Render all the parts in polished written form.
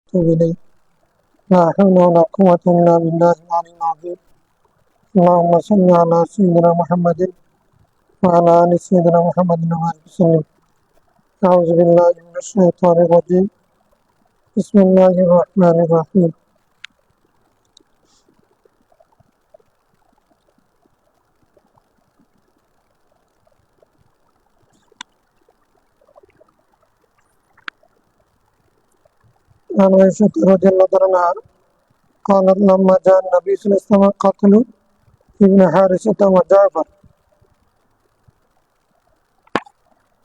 وأتوب إليه لا حول ولا قوة إلا بالله العلي العظيم اللهم صل على سيدنا محمد وعلى آل سيدنا محمد وبارك وسلم أعوذ بالله من الشيطان الرجيم بسم الله الرحمن الرحيم عن عائشة رضي الله عنها قالت لما جاء النبي صلى الله عليه وسلم قتلوا ابن حارثة وجعفر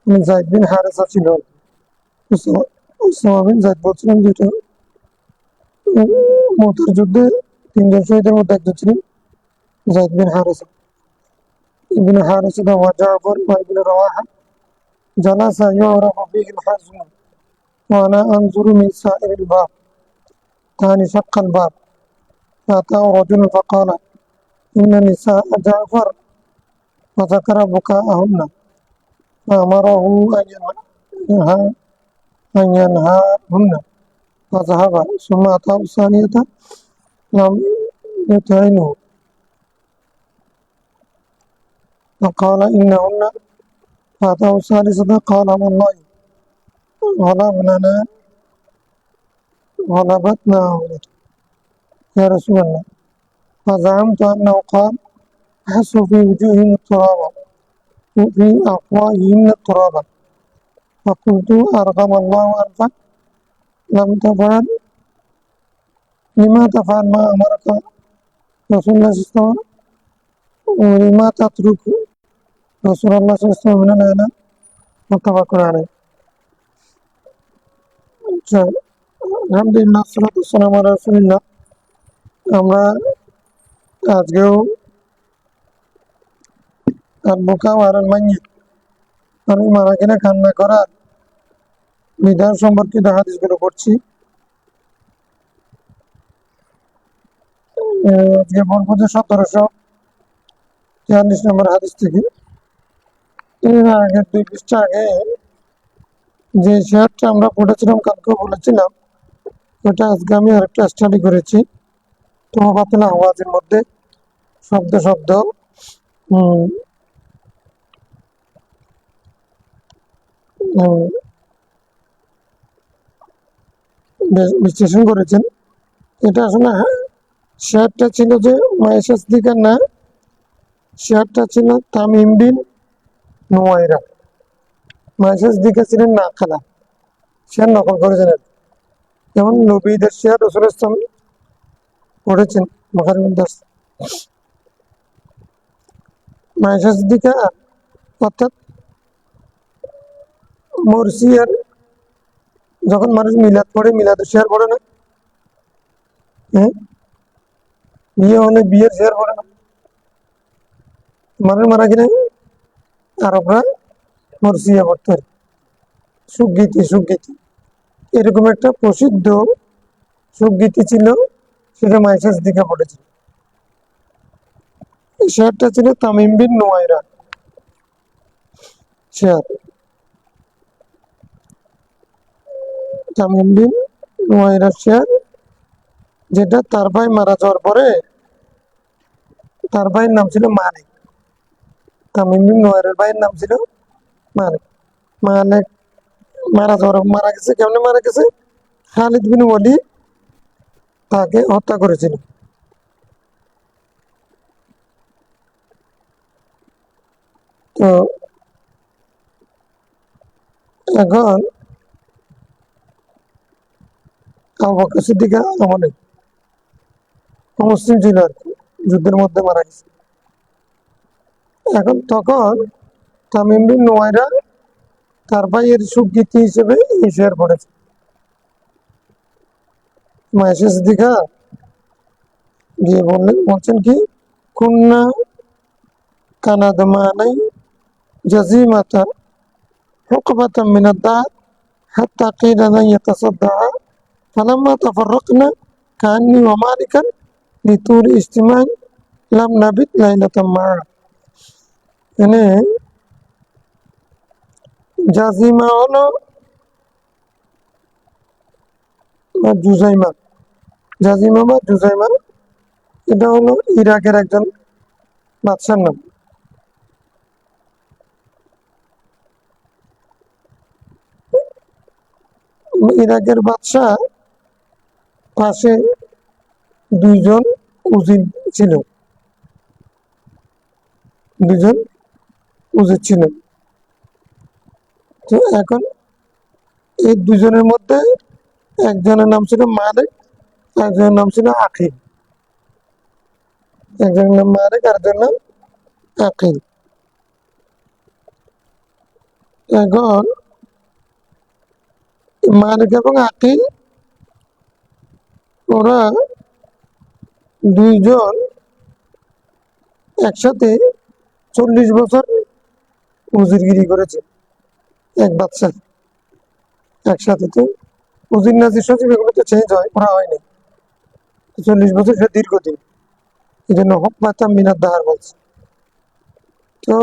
من زيد بن حارثة ছিল Osama bin Zayed বলছিলেন যেটা মুতার যুদ্ধে তিনজন শহীদের মধ্যে একজন ছিলেন যায়েদ বিন হারিসা ইবনে হারিসা ওয়া জাফর ওয়া ইবনে রাওয়াহা জালাসা يعرف فيه الحزم وأنا أنظر من سائر الباب ثاني شق الباب فأتاه رجل فقال إن نساء جعفر وذكر بكاءهن فأمره أن ينهاهن فذهب ثم أتاه الثانية لم يطعنه فقال إنهن فأتاه الثالثة قال والله غلبتنا يا رسول الله فزعمت أنه قال أحس في وجوههم التراب وفي أفواههم التراب فقلت أرغم الله أنفك لم تفعل لما تفعل ما أمرك رسول الله صلى الله عليه وسلم ولما تترك رسول الله صلى الله عليه وسلم من الآن متفق عليه আলহামদুলিল্লাহ সালাতু ওয়াসসালামু আলা রাসূলিল্লাহ আমরা আজকেও বুকা ওয়ারাল মাইয়িত আমি মারা গেলে কান্না করার বিধান সম্পর্কিত হাদিসগুলো পড়ছি আজকে বলবো যে 1743 নম্বর হাদিস থেকে এর আগে 2 পৃষ্ঠা আগে যে শেয়ারটা আমরা পড়েছিলাম কালকেও বলেছিলাম ওটা আজকে আমি আরেকটা স্টাডি করেছি তোহফাতুল আওয়াজের মধ্যে শব্দ শব্দ বিশ্লেষণ করেছেন এটা আসলে শেয়ারটা ছিল যে মায়েশা সিদ্দিকার না শেয়ারটা ছিল তামিম বিন নুয়াইরা মায়েশা সিদ্দিকা ছিলেন না খালা শেয়ার নকল করেছেন যেমন নবীদের শেয়ার রাসূল ইসলাম পড়েছেন বুখারী দাস মায়েশা সিদ্দিকা অর্থাৎ মুরসিয়ার যখন মানুষ মিলাদ পড়ে মিলাদের শেয়ার পড়ে না বিয়ে হলে বিয়ের শেয়ার পড়ে না মানুষ মারা গেলে আরবরা মুরসিয়া পড়তে সুগীতি এরকম একটা প্রসিদ্ধ সুগীতি ছিল সেটা মায়েশা সিদ্দিকা পড়েছিল এই শেয়ারটা ছিল তামিম বিন নুয়াইরা শেয়ার তামিম বিন নুয়াইরা শেয়ার যেটা তার ভাই মারা যাওয়ার পরে তার ভাইয়ের নাম ছিল মালিক তামিম বিন নুয়াইরার ভাইয়ের নাম ছিল মালিক মালিক মারা গেছে কেমনে মারা গেছে খালিদ বিন ওয়ালিদ তাকে হত্যা করেছিল তো এখন আবু বকর সিদ্দিক আমলে মুসলিম ছিল আর কি যুদ্ধের মধ্যে মারা গেছে এখন তখন তামিম বিন নুয়াইরা তার ভাইয়ের সুগীতি হিসেবে এই শেয়ার পড়েছে মায়েশা সিদ্দিকা গিয়ে বলছেন কি কুন্না কানাদমানাই জাজিমাতা হুকবাতাম মিনাদ দার হাত্তা কিলা লা ইয়াতাসাদ্দা ফালাম্মা তাফাররাকনা কান্নি ওয়া মালিকান লিতুল ইজতিমাই লাম নাবিত লাইলাতাম মা এনে জাজিমা হলো বা জুজাইমা, জাজিমা বা জুজাইমা, এটা হলো ইরাকের একজন বাদশার নাম। ইরাকের বাদশাহ পাশে দুইজন উজির ছিল, দুজন উজির ছিলেন। তো এখন এই দুজনের মধ্যে একজনের নাম ছিল মালিক, একজনের নাম ছিল আকিল। একজনের নাম মালিক, আরেকজনের নাম আকিল। এখন মালিক এবং আকিল ওরা দুইজন একসাথে 40 বছর উজিরগিরি করেছে এক বাদশাহ একসাথে। তো উজির নাজির সচিব এগুলো তো চেঞ্জ হয়, ওরা হয়নি। 40 বছর সে দীর্ঘদিন, এই জন্য হকমাতা মিনার দাহার বলছে। তো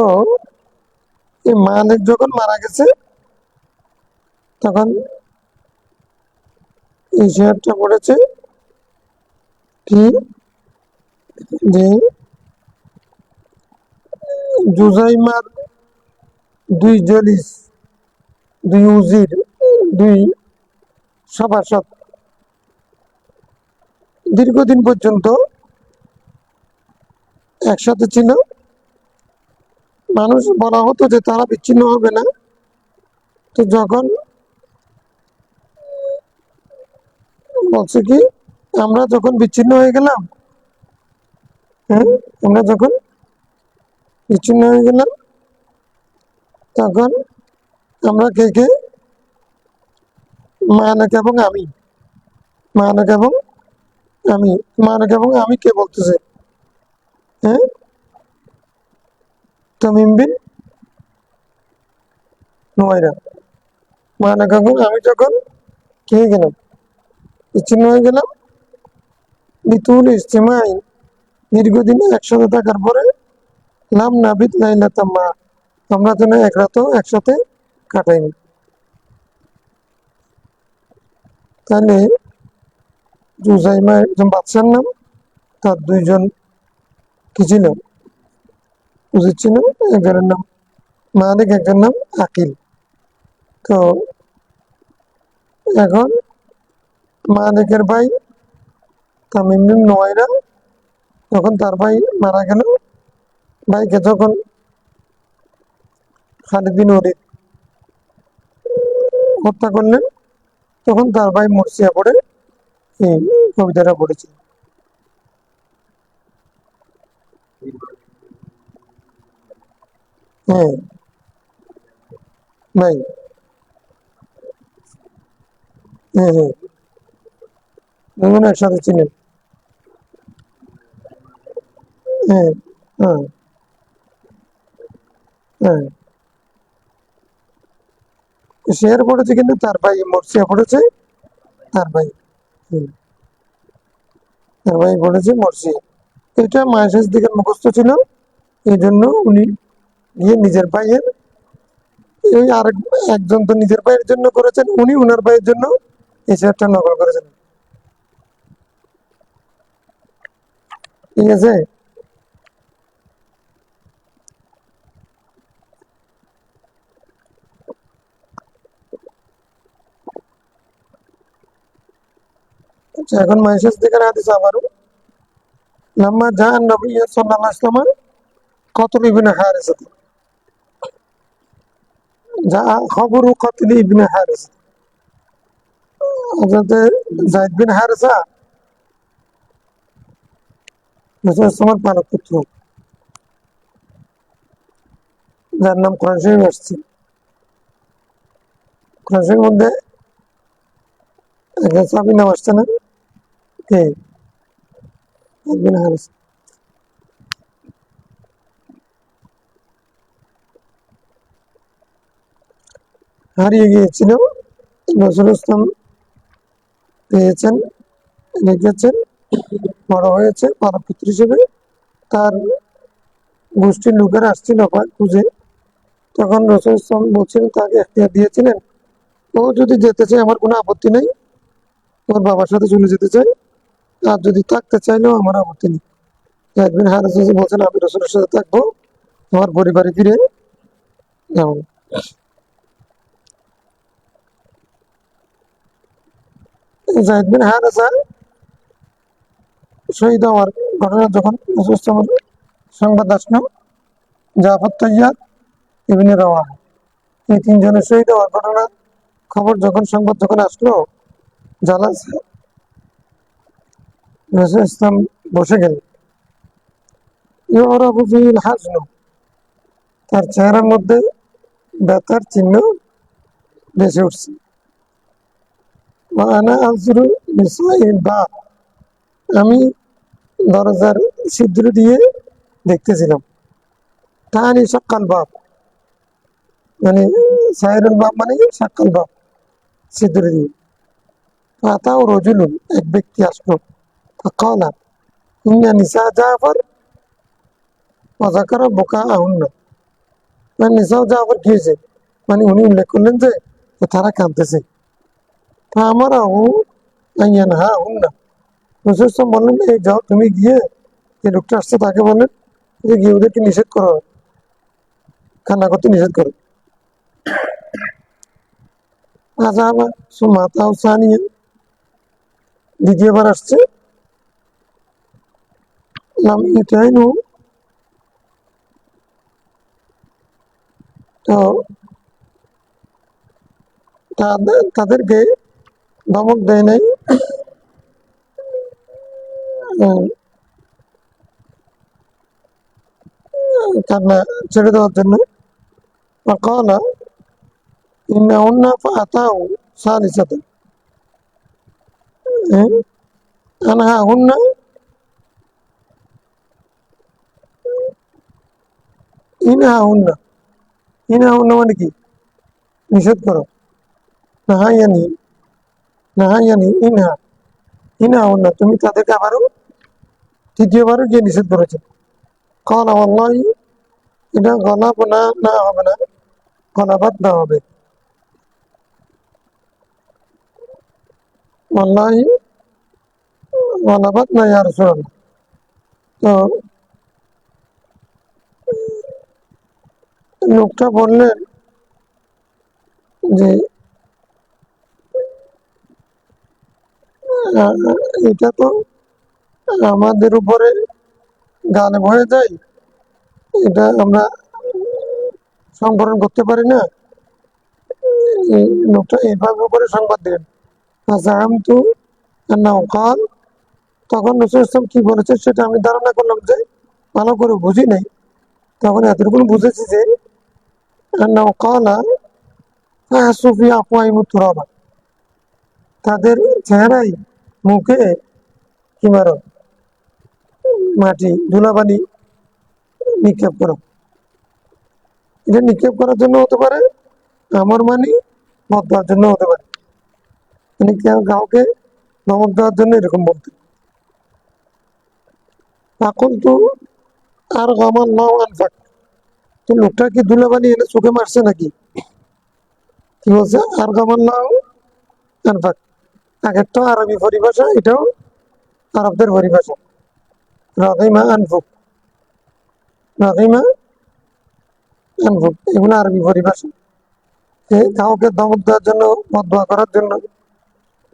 এই মালিক যখন মারা গেছে তখন এই শেয়ারটা পড়েছে কি, যে জুজাইমার দুই জলিস, দুই উজির, দুই সভাসদ দীর্ঘদিন পর্যন্ত একসাথে ছিল। মানুষ বলা হতো যে তারা বিচ্ছিন্ন হবে না। তো যখন বলছে কি, আমরা যখন বিচ্ছিন্ন হয়ে গেলাম, হ্যাঁ, আমরা যখন বিচ্ছিন্ন হয়ে গেলাম তখন আমরা কে কে, মানক এবং আমি, মানক এবং আমি, মানক এবং আমি কে বলতেছে, হ্যাঁ, তামিম বিন নুমাইরা। মানক এবং আমি যখন কি হয়ে গেলাম, বিচ্ছিন্ন হয়ে গেলাম, বিতুল ইজতিমাই, দীর্ঘদিন একসাথে থাকার পরে, লাম নাবিদ লাইলাতাম মা, আমরা যেন এক রাতও একসাথে কাটাইনি। তাহলে জুজাইমা একজন বাদশার নাম, তার দুইজন কি ছিল, উচিত ছিল। একজনের নাম মালিক, একজনের নাম আকিল। তো এখন মালিকের ভাই তামিম বিন নুয়াইরা, যখন তার ভাই মারা গেল, ভাইকে যখন খালিদ বিন ওলীদ হত্যা করলেন, তখন তার ভাই মুর্শিয়া পড়ে এই কবিতাটা পড়েছে। হ্যাঁ ভাই, হ্যাঁ হ্যাঁ, দুজন একসাথে ছিলেন। হ্যাঁ হ্যাঁ হ্যাঁ, শেয়ার পড়েছে কিন্তু তার ভাই মুর্শিয়া পড়েছে, তার ভাই, হুম, তার ভাই পড়েছে মুর্শিয়া। এটা মাহেশ দিকের মুখস্থ ছিল, এই জন্য উনি গিয়ে নিজের ভাইয়ের, এই আরেক একজন তো নিজের ভাইয়ের জন্য করেছেন, উনি উনার ভাইয়ের জন্য এই শেয়ারটা নকল করেছেন। ঠিক আছে। আচ্ছা, এখন মাহেশ দিকের হাদিস আবারও, লাম্মা জাআন নবী সাল্লাল্লাহু আলাইহি ওয়াসাল্লাম কতল ইবনে হারিসা, যা খবরু কতল ইবনে হারিসা, হযরত যায়েদ বিন হারিসা রাসূলুল্লাহ পালক পুত্র, যার নাম কোরআন শরীফে আসছে। কোরআন শরীফের মধ্যে একটা সাহাবীর নাম আসছে না, কে, যায়েদ বিন হারিসা। হারিয়ে গিয়েছিল, রাসূলুল্লাহ ইসলাম পেয়েছেন, রেখেছেন, বড় হয়েছে পালক পুত্র হিসেবে। তার গোষ্ঠীর লোকেরা আসছিল খুঁজে, তখন রাসূল ইসলাম বলছিলেন, তাকে এখতিয়ার দিয়েছিলেন, ও যদি যেতে চায় আমার কোনো আপত্তি নেই, ওর বাবার সাথে চলে যেতে চাই, আর যদি থাকতে চাইলেও আমার আপত্তি নেই। যায়েদ বিন হারেসা বলছেন আমি রাসূলের সাথে থাকবো, আমার পরিবারে ফিরে যাবো। যায়েদ বিন হারেসা শহীদ হওয়ার ঘটনা যখন রাসূল সাল্লাল্লাহু আলাইহি ওয়াসাল্লামের সংবাদ আসলো, জাফর তাইয়ার, ইবনে রাওয়াহা, এই তিনজনের শহীদ হওয়ার ঘটনা খবর যখন সংবাদ যখন আসলো, জালাসা রাসূল ইসলাম বসে গেলেন। ইউরাফু ফিহিল হাজন, তার চেহারার মধ্যে ব্যথার চিহ্ন ভেসে উঠছে। ওয়া আনা আনজুরু মিসলাইল বাব, আমি দরজার ছিদ্র দিয়ে দেখতেছিলাম। তাহানি সাক্কাল বাব, মানে সাইরুল বাব মানে সাক্কাল বাব, ছিদ্র দিয়ে। ফাতাও রজুলুন, এক ব্যক্তি আসলো, ফাকালা ইন্না নিসা জাফর ওয়া যাকারা বুকাআহুন্না, মানে নিসা জাফর কি হয়েছে, মানে উনি উল্লেখ করলেন যে তারা কাঁদতেছে। তা আমার আইয়ানহা হুন্না, রাসূল সাল্লাল্লাহু আলাইহি ওয়াসাল্লাম বললেন এই যাও তুমি গিয়ে যে লোকটা আসছে তাকে বলেন যে গিয়ে ওদেরকে নিষেধ করো, কান্না করতে নিষেধ করো। আজাবা সুমাতাও সানিয়া, দ্বিতীয়বার আসছে, লাম ইউতাইনু, তো তাদেরকে ধমক দেয় নাই, কান্না ছেড়ে দেওয়ার জন্য। ফাকালা ইন্নাহুন্না ফাআতাউ সালিসাতান, আনহাহুন্না, ইনহাহুন্না, ইনহাহুন্না মানে কি, নিষেধ করো। নাহায়ানি, নাহায়ানি ইনহা, ইনহাহুন্না, তুমি তাদেরকে আবারও তৃতীয়বারও গিয়ে নিষেধ করেছো। কালা ওয়াল্লাহি, এটা গলাব না, না হবে না, গলাবাদ না হবে। ওয়াল্লাহি গলাবাদ না ইয়া রাসূলুল্লাহ। তো লোকটা বললেন যে এটা তো আমাদের উপরে গালেব হয়ে যায়, এটা আমরা সংবরণ করতে পারি না। এই লোকটা এইভাবে করে সংবাদ দিলেন। আজামতু আন্নাহু ক্বাল, তখন রাসূল ইসলাম কি বলেছে সেটা আমি ধারণা করলাম যে ভালো করে বুঝি নাই, তখন এতটুকু বুঝেছি যে আন্নাহু ক্বালা ফাহাসু ফি আফওয়াহিহিম তুরাবা, তাদের চেহারায় মুখে কি মারো, মাটি ধুলাবালি নিক্ষেপ করো। এটা নিক্ষেপ করার জন্য হতে পারে, আমার মানে মত দেওয়ার জন্য হতে পারে, মানে কেউ কাউকে ধমক দেওয়ার জন্য এরকম বলতে। এখন তো আর আমার নাও আনফাক, তো লোকটা কি ধুলাবালি এনে চোখে মারছে নাকি, কি বলছে আর আমার নাও আনফাক, আগেরটাও আরবি পরিভাষা, এটাও আরবদের পরিভাষা, রাগিমা আনফুক, রাগিমা আনফুক, এগুলো আরবি পরিভাষা। কাউকে ধমক দেওয়ার জন্য, বদদোয়া করার জন্য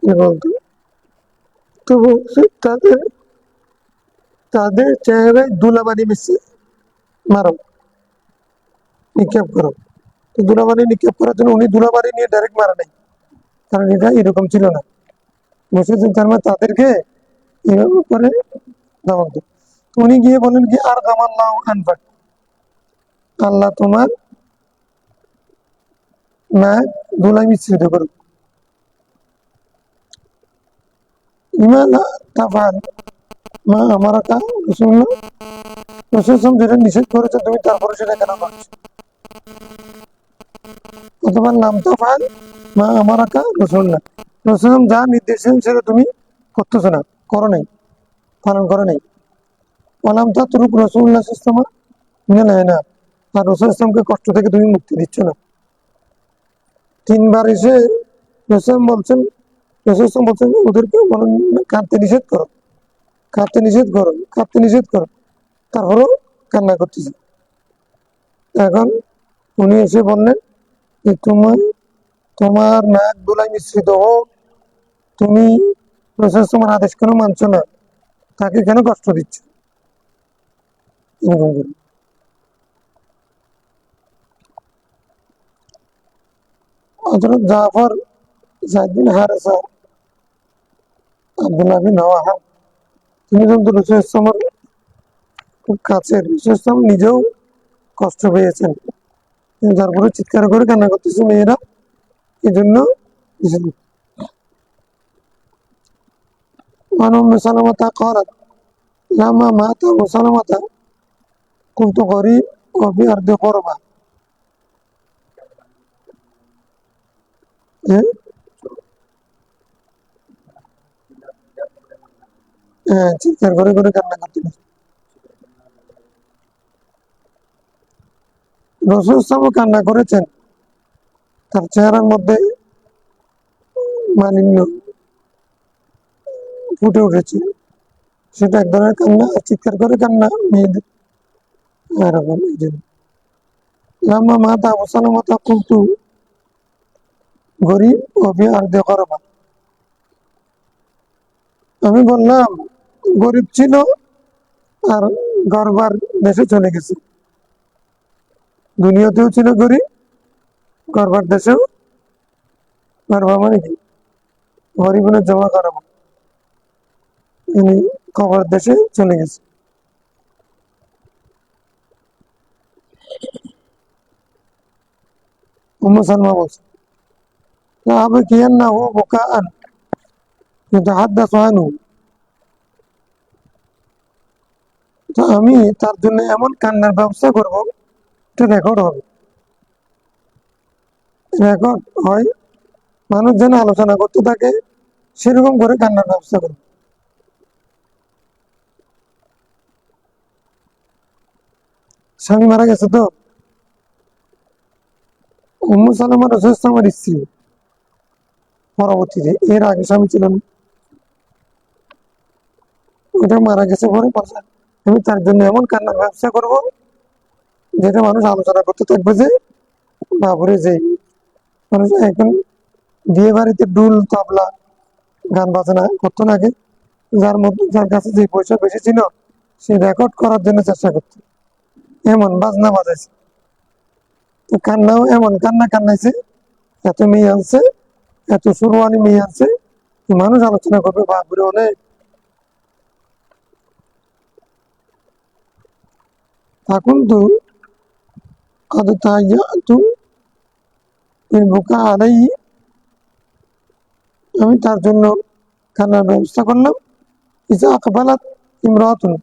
বলতো। তো বলছে তাদের তাদের চেহারায় ধুলাবালি মিশছে, মারো, নিক্ষেপ করো। তো ধুলাবালি নিক্ষেপ করার জন্য উনি ধুলাবালি নিয়ে ডাইরেক্ট মারা নাই, কারণ এটা এরকম ছিল না। বসেছেন তার মানে তাদেরকে এভাবে করে ধমক দেয়। তো উনি গিয়ে বলেন কি আর গামাল্লাহ আনফাক, আল্লাহ তোমার নাক ধুলাই মিশ্রিত করুক। ইমা তাফাল মা আমার কা রাসূলুল্লাহ, রাসূল যেটা নিষেধ করেছে তুমি তারপরে সেটা কেন করছো। অথবা নাম তাফাল মা আমার কা রাসূলুল্লাহ, রাসূল যা নির্দেশ সেটা তুমি করতেছো না, করো নাই, পালন করো নাই। ওয়ালাম তাতরুক রাসূলুল্লাহ সাল্লাল্লাহু আলাইহি ওয়াসাল্লাম মিনাল ইনাব, আর রাসূল ইসলামকে কষ্ট থেকে তুমি মুক্তি দিচ্ছ না। তিনবার এসে রাসূল বলছেন রাসূল সাল্লাল্লাহু আলাইহি ওয়াসাল্লাম বলছেন ওদেরকে বলেন কাঁদতে নিষেধ করো, কাঁদতে নিষেধ করো, কাঁদতে নিষেধ করো, তারপরও কান্না করতেছে। এখন উনি এসে বললেন যে তোমার নাক ধুলায় মিশ্রিত হোক, তুমি রাসূল তোমার আদেশ কেন মানছো না, তাকে কেন কষ্ট দিচ্ছ, এরকম করে। হযরত জাফর, যায়েদ বিন হারেসা, আব্দুল্লাহ বিন রাওয়াহা, তিনি কিন্তু রাসূল ইসলামের খুব কাছের, রাসূল ইসলাম নিজেও কষ্ট পেয়েছেন, তারপরে চিৎকার করে কান্না করতেছে মেয়েরা, এই জন্য وعن أم سلمة قالت لما مات أبو سلمة كنت غريب وبأرض غربة. চিৎকার করে করে কান্না করতে রাসূল সাল্লাল্লাহু কান্না করেছেন, তার চেহারার মধ্যে মালিন্য ফুটে উঠেছে, সেটা এক ধরনের কান্না, চিৎকার করে কান্না মেয়েদের এরকম। এই জন্য লাম্মা মাতা আবু সালামা কুনতু গরীব ওয়া ফি আরদি গরবা, আমি বললাম গরিব ছিল আর গরবার দেশে চলে গেছে, দুনিয়াতেও ছিল গরিব, গরবার দেশেও, গরবা মানে কি গরিবের জমা করাবো, ইনি কবর দেশে চলে গেছে। উম্মু সালমা বলছে لأبكينه بكاء يتحدث عنه, তো আমি তার জন্য এমন কান্নার ব্যবস্থা করব, এটা রেকর্ড হবে, রেকর্ড হয়, মানুষ যেন আলোচনা করতে থাকে, সেরকম করে কান্নার ব্যবস্থা করব। স্বামী মারা গেছে তো, উম্মু সালামা রাসূল সাল্লাল্লাহু স্ত্রী, পরবর্তীতে, এর আগে স্বামী ছিলেন, ওটা মারা গেছে পরে বলছেন আমি তার জন্য এমন কান্নার ব্যবস্থা করব, যেটা মানুষ আলোচনা করতে থাকবে যে বাবরে যে মানুষ এখন বিয়ে বাড়িতে ডুল তবলা গান বাজনা করতো না আগে, যার মধ্যে যার কাছে যে পয়সা বেশি ছিল সে রেকর্ড করার জন্য চেষ্টা করত, এমন বাজনা বাজাইছে, তো কান্নাও এমন কান্না কান্নাইছে, এত মেয়ে আনছে, এত সুরওয়ানি মেয়ে আনছে, মানুষ আলোচনা করবে বাবরে অনেক। তখন তো قد تهيأت للبكاء عليه, আমি তার জন্য কান্নার ব্যবস্থা করলাম। ইজা আকবালাত ইমরাতুন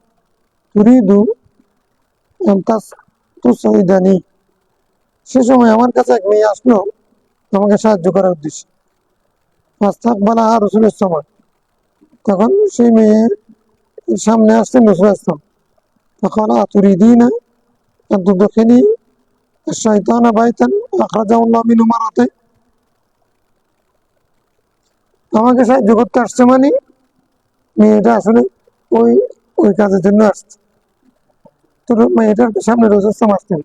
তুরিদু আন তুসঈদানি, সে সময় আমার কাছে এক মেয়ে আসলো আমাকে সাহায্য করার উদ্দেশ্যে। ফাস্তাকবালাহা রাসূলুল্লাহ সাল্লাল্লাহু আলাইহি ওয়াসাল্লাম, তখন সেই মেয়ে সামনে আসলেন রাসূলুল্লাহ সাল্লাল্লাহু আলাইহি ওয়াসাল্লাম। ফাকালা আতুরিদিনা আন তুদখিলি আশ-শাইতানা বাইতান আখরাজাহু আল্লাহু মিনহু মারাতাইন, আমাকে সাহায্য করতে আসছে মানে মেয়েটা আসলে ওই ওই কাজের জন্য আসছে। তো মেয়েটার সামনে রাসূল সাল্লাল্লাহু আলাইহি ওয়াসাল্লাম আসতেন,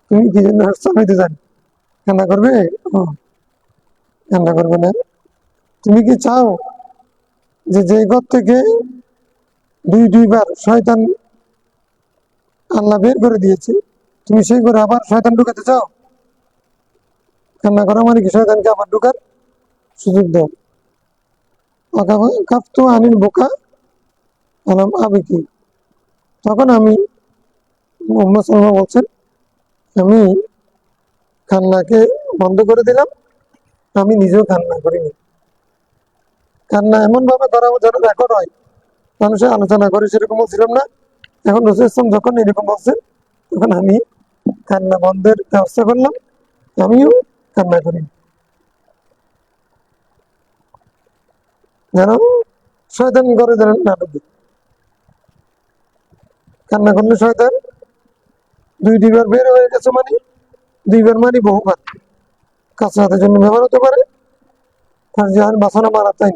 তুমি কি জন্য আসছো আমি তো জানি, কান্না করবে? কান্না করবে না? তুমি কি চাও যে যে ঘর থেকে দুইবার শয়তান আল্লাহ বের করে দিয়েছে, তুমি সেই ঘরে আবার শয়তান ঢুকাতে চাও? কান্না করা মানে কি শয়তানকে আবার ঢুকার সুযোগ দাও। কাফতু আনিল বোকা আলাম আবেকি, তখন আমি, মুহাম্মদ সাল্লাল্লাহু আলাইহি ওয়াসাল্লাম বলছেন, আমি কান্নাকে বন্ধ করে দিলাম, আমি নিজেও কান্না করিনি। কান্না এমন ভাবে করা যেন রেকর্ড হয়, মানুষের আলোচনা করে, সেরকম বলছিলাম না। এখন রাসূল ইসলাম যখন এরকম বলছেন, তখন আমি কান্না বন্ধের ব্যবস্থা করলাম, আমিও কান্না করি, যেন শয়তান করে যেন না ঢুকে। কান্না করলে শয়তান দুইবার বের হয়ে গেছে মানে, দুইবার মানে বহুবার, কাছরাতের জন্য ব্যবহার হতে পারে, তার জান বাঁচানো মারাতাই,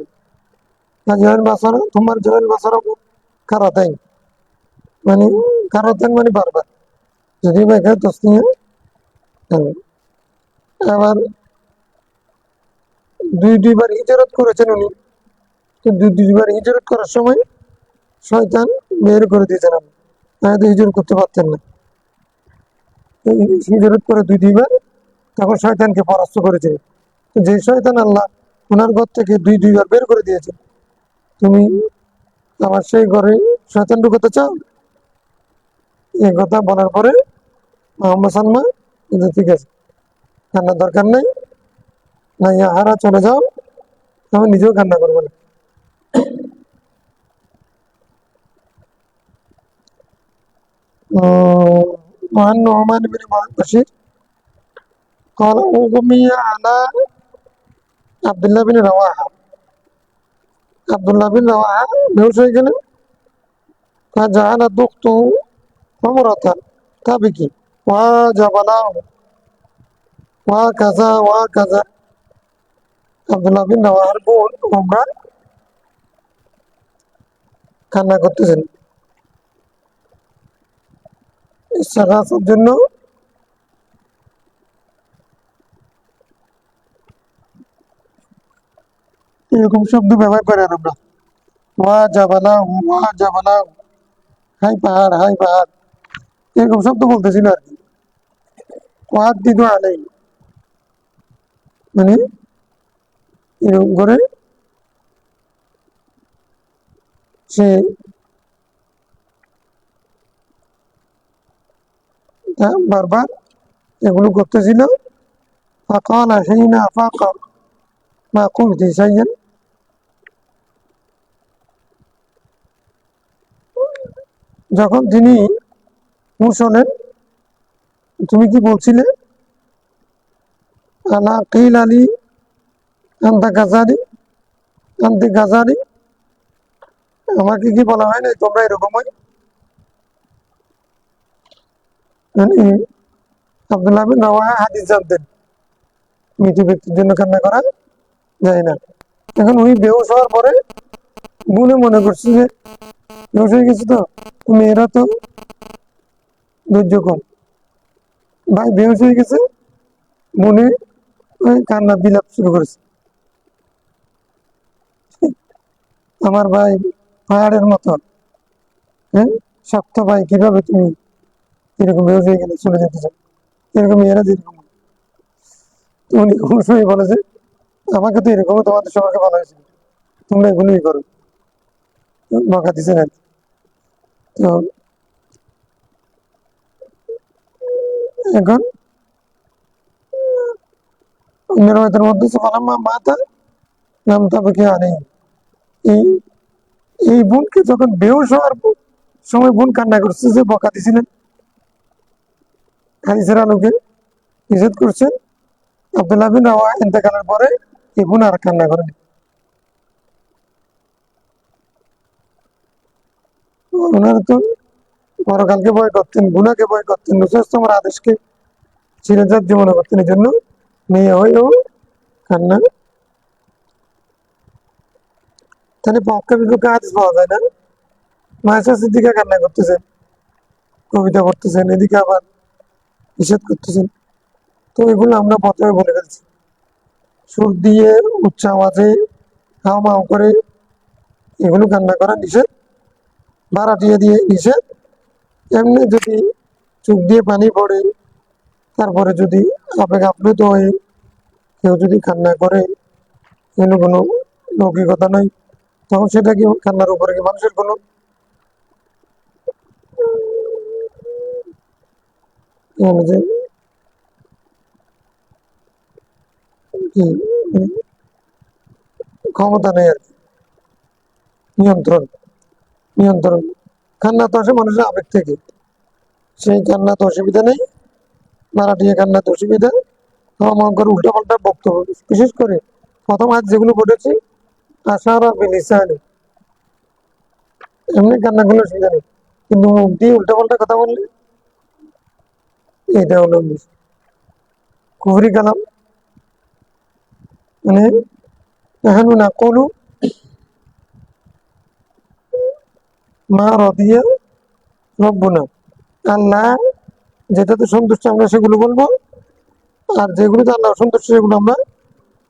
তার জান বাঁচানো তোমার জান বাঁচানো কারাতাই, মানে কারাতাই মানে বারবার যদি বা এখানে তসনিয়া। আবার দুইবার হিজরত করেছেন উনি, তো দুইবার হিজরত করার সময় শয়তান বের করে দিয়েছেন, আপনি তাহলে হিজরত করতে পারতেন না। হিজরত করে দুইবার তখন শয়তানকে পরাস্ত করেছে। তো যে শয়তান আল্লাহ ওনার ঘর থেকে দুইবার বের করে দিয়েছে, তুমি আমার সেই ঘরে শয়তান ঢুকাতে চাও? এই কথা বলার পরে মোহাম্মদ সালমা ঠিক আছে, কান্নার দরকার নেই, না ইহারা চলে যাও, আমি নিজেও কান্না করবো না। وعن نعمان بن بشير قال أغمي على عبد الله بن رواحة, আব্দুল্লাহ বিন রাওয়াহা বেহুশ হয়ে গেলেন। فجعلت أخته عمرة تبكي وجبلاه وكذا وكذا, আব্দুল্লাহ বিন রাওয়াহার বোন উমরা কান্না করতেছেন ইস্তেগাসার জন্য। এরকম শব্দ ব্যবহার করেন আমরা, ওয়া জাবালা, হাই পাহাড় হাই পাহাড়, এরকম শব্দ বলতেছিল আর কি। ওয়াদ দিদু আলাই, মানে এরকম করে সে বারবার এগুলো করতেছিল। فقال حين أفاق ما قلت شيئا, যখন তিনি হুঁশ হলেন, তুমি কি বলছিলে? আলা কিল আলী আন্তা গাজারি, আন্তি গাজারি, আমাকে কি বলা হয় না তোমরা এরকমই? মানে আব্দুল্লাহ বিন রাওয়াহা হাদিস জানতেন মৃত ব্যক্তির জন্য কান্না করা যায় না। এখন উনি বেহুশ হওয়ার পরে গুনে মনে করছে যে বেহুশ হয়ে গেছে, তো মেয়েরা তো ধৈর্য কম, ভাই বেহুশ হয়ে গেছে, মনে কান্না বিলাপ শুরু করেছে। আমার ভাই পাহাড়ের মতো, হ্যাঁ শক্ত ভাই, কিভাবে তুমি এরকম বেহুশ হয়ে গেলে চলে যেতে চাও? এরকম মেয়েরা যেরকম, উনি হুঁশ হয়ে বলেছে আমাকে তো এরকম তোমাদের সবাইকে বলা হয়েছিল, তোমরা এগুলোই করো, বকা দিচ্ছে না। তো এখন মেরওয়াতের মধ্যে ফালাম্মা মাতা নাম তাকে আনেই, এই এই বোনকে যখন বেহুশ হওয়ার সময় বোন কান্না করছে যে বকা দিছিলেন, হাদিসের আলোকে নিষেধ করছেন, আব্দুল্লাহ বিন রাওয়াহা ইন্তেকালের পরে এই বোন আর কান্না করেন। ওনারা তো পরকালকে ভয় করতেন, গুনাকে ভয় করতেন, নূর আদেশকে চিরজাত মনে করতেন, এই জন্য মেয়ে হয়েও কান্না। তাহলে পক্ষে বিপক্ষে হাদিস পাওয়া যায় না। মায়েশা সিদ্দিকা কান্না করতেছেন, কবিতা পড়তেছেন, এদিকে আবার নিষেধ করতেছেন। তো এগুলো আমরা প্রথমে বলে ফেলছি, সুর দিয়ে উচ্চ আওয়াজে হাও মাও করে এগুলো কান্না করা নিষেধ, ভাড়াটিয়ে দিয়ে নিষেধ। এমনি যদি চোখ দিয়ে পানি পড়ে, তারপরে যদি আবেগ আপ্লুত হয়ে কেউ যদি কান্না করে, এগুলো কোনো লৌকিকতা নয়, তখন সেটা কি কান্নার উপরে কি মানুষের কোনো যে কি ক্ষমতা নেই আর কি, নিয়ন্ত্রণ নিয়ন্ত্রণ কান্না তো আসে মানুষের আবেগ থেকে, সেই কান্না তো অসুবিধা নেই, মারাঠিয়া কান্না তো অসুবিধা। আমার করে উল্টা পাল্টা বক্তব্য, বিশেষ করে প্রথম আজ যেগুলো ঘটেছে আশারা বিলিসানি, এমনি কান্নাগুলো অসুবিধা নেই, কিন্তু মুখ দিয়ে উল্টা পাল্টা কথা বললে এটা হলো কুফরি কালাম, মানে নাহনু নাকুলু মা রাদিয়া রব্বুনা, আল্লাহ যেটাতে সন্তুষ্ট আমরা সেগুলো বলবো, আর যেগুলোতে আল্লাহ অসন্তুষ্ট সেগুলো আমরা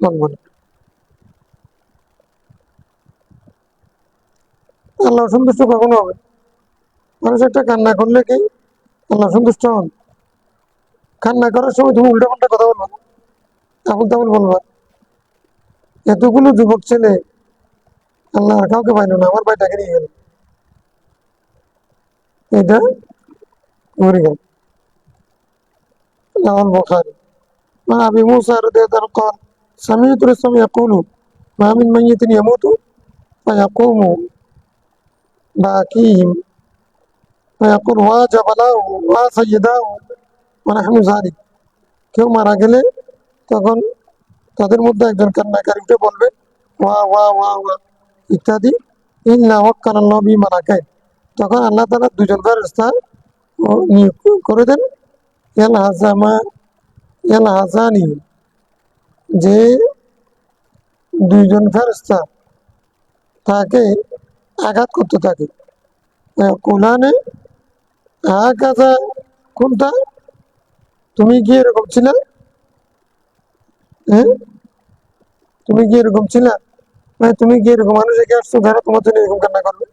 বলবো না। আল্লাহ অসন্তুষ্ট কখনো হবে? মানুষ একটা কান্না করলে কি আল্লাহ সন্তুষ্ট হন? কান্না করার সময় তুমি উল্টা পাল্টা কথা বলবা, আবুল তাবুল বলবা। এতগুলো যুবক ছেলে আল্লাহ আর কাউকে পাইল না, আমার ভাইটাকে নিয়ে গেল, এটা ঘুরে গেল। রাহুল বুখারী عن ابي موسى رضي الله عنه قال سمعت رسول يقول ما من ميت يموت فيقوم باكيهم فيقول وجبلاه وسيداه ونحن ذلك। কেউ মারা গেলে তখন তাদের মধ্যে একজন কান্নাকারী উঠে বলবে ওয়া ওয়া ওয়া ওয়া ইত্যাদি। ইন্না ওয়াক্কানাল্লাহু বি মালাকাইন, তখন আল্লাহ তাআলা দুজন ফেরেশতা নিয়োগ করে দেন। এল হাজামা এল হাজানি, যে দুইজন ফেরেশতা তাকে আঘাত করতে থাকে। কোরআনে কাজা কোনটা, তুমি কি এরকম ছিলে? হ্যাঁ, তুমি কি এরকম ছিলা? মানে তুমি কি এরকম মানুষ এগিয়ে আসছো যারা তোমার জন্য এরকম কান্না করবে?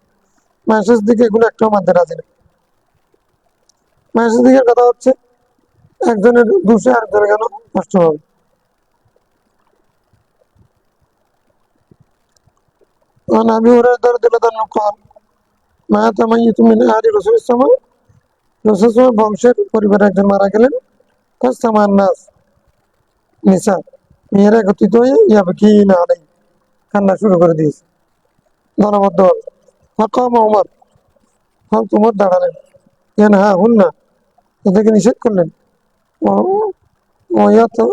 মানুষের দিকে এগুলো একটাও মানতে রাজি না। মানুষের দিকে কথা হচ্ছে একজনের দুশো আরেকজনের কেন কষ্ট হবে? কারণ আমি ওরা ধরে দিলে তার কল মা তামাই তুমি আরি রসুলের সময়, রসুলের সময় বংশের পরিবারে একজন মারা গেলেন। কাস্তামান নাস নিসা, মেয়েরা একত্রিত হয়ে ইয়াবকি না আলাই, কান্না শুরু করে দিয়েছে দলবদ্ধ হবে। ফাকাম ওমর, হক তোমার দাঁড়ালেন, হ্যাঁ হুন না, তাদেরকে নিষেধ করলেন। ওয়াতে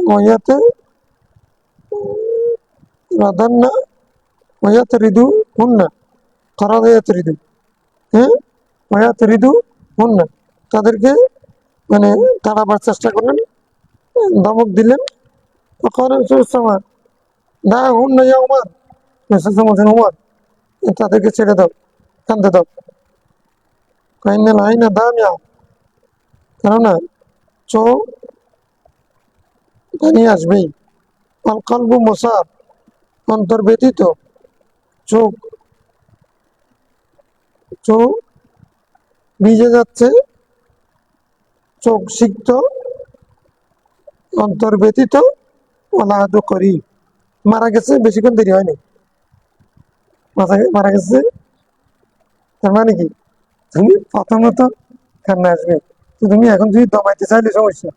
ওয়াতে রাধান্না ওয়াতে রিদু হুন না, করাতে রিদু, হ্যাঁ ওয়াতে রিদু হুন না, তাদেরকে মানে তাড়াবার চেষ্টা করলেন, ধমক দিলেন। তখন সময় না হুন না ইয়া উমার, বলছেন উমার তাদেরকে ছেড়ে দাও, কান্দে দাও। কাইনাল আইনা দামিয়া, কেননা চোখ পানি আসবেই। আল কলবু মোসাব, অন্তর ব্যতীত, চোখ চোখ ভিজে যাচ্ছে, চোখ সিক্ত, অন্তর ব্যতীত অনাহাত করি। মারা গেছে বেশিক্ষণ দেরি হয়নি, মারা গেছে। তার মানে কি তুমি প্রথমত কান্না আসবে, তো তুমি এখন যদি দমাইতে চাইলে সমস্যা,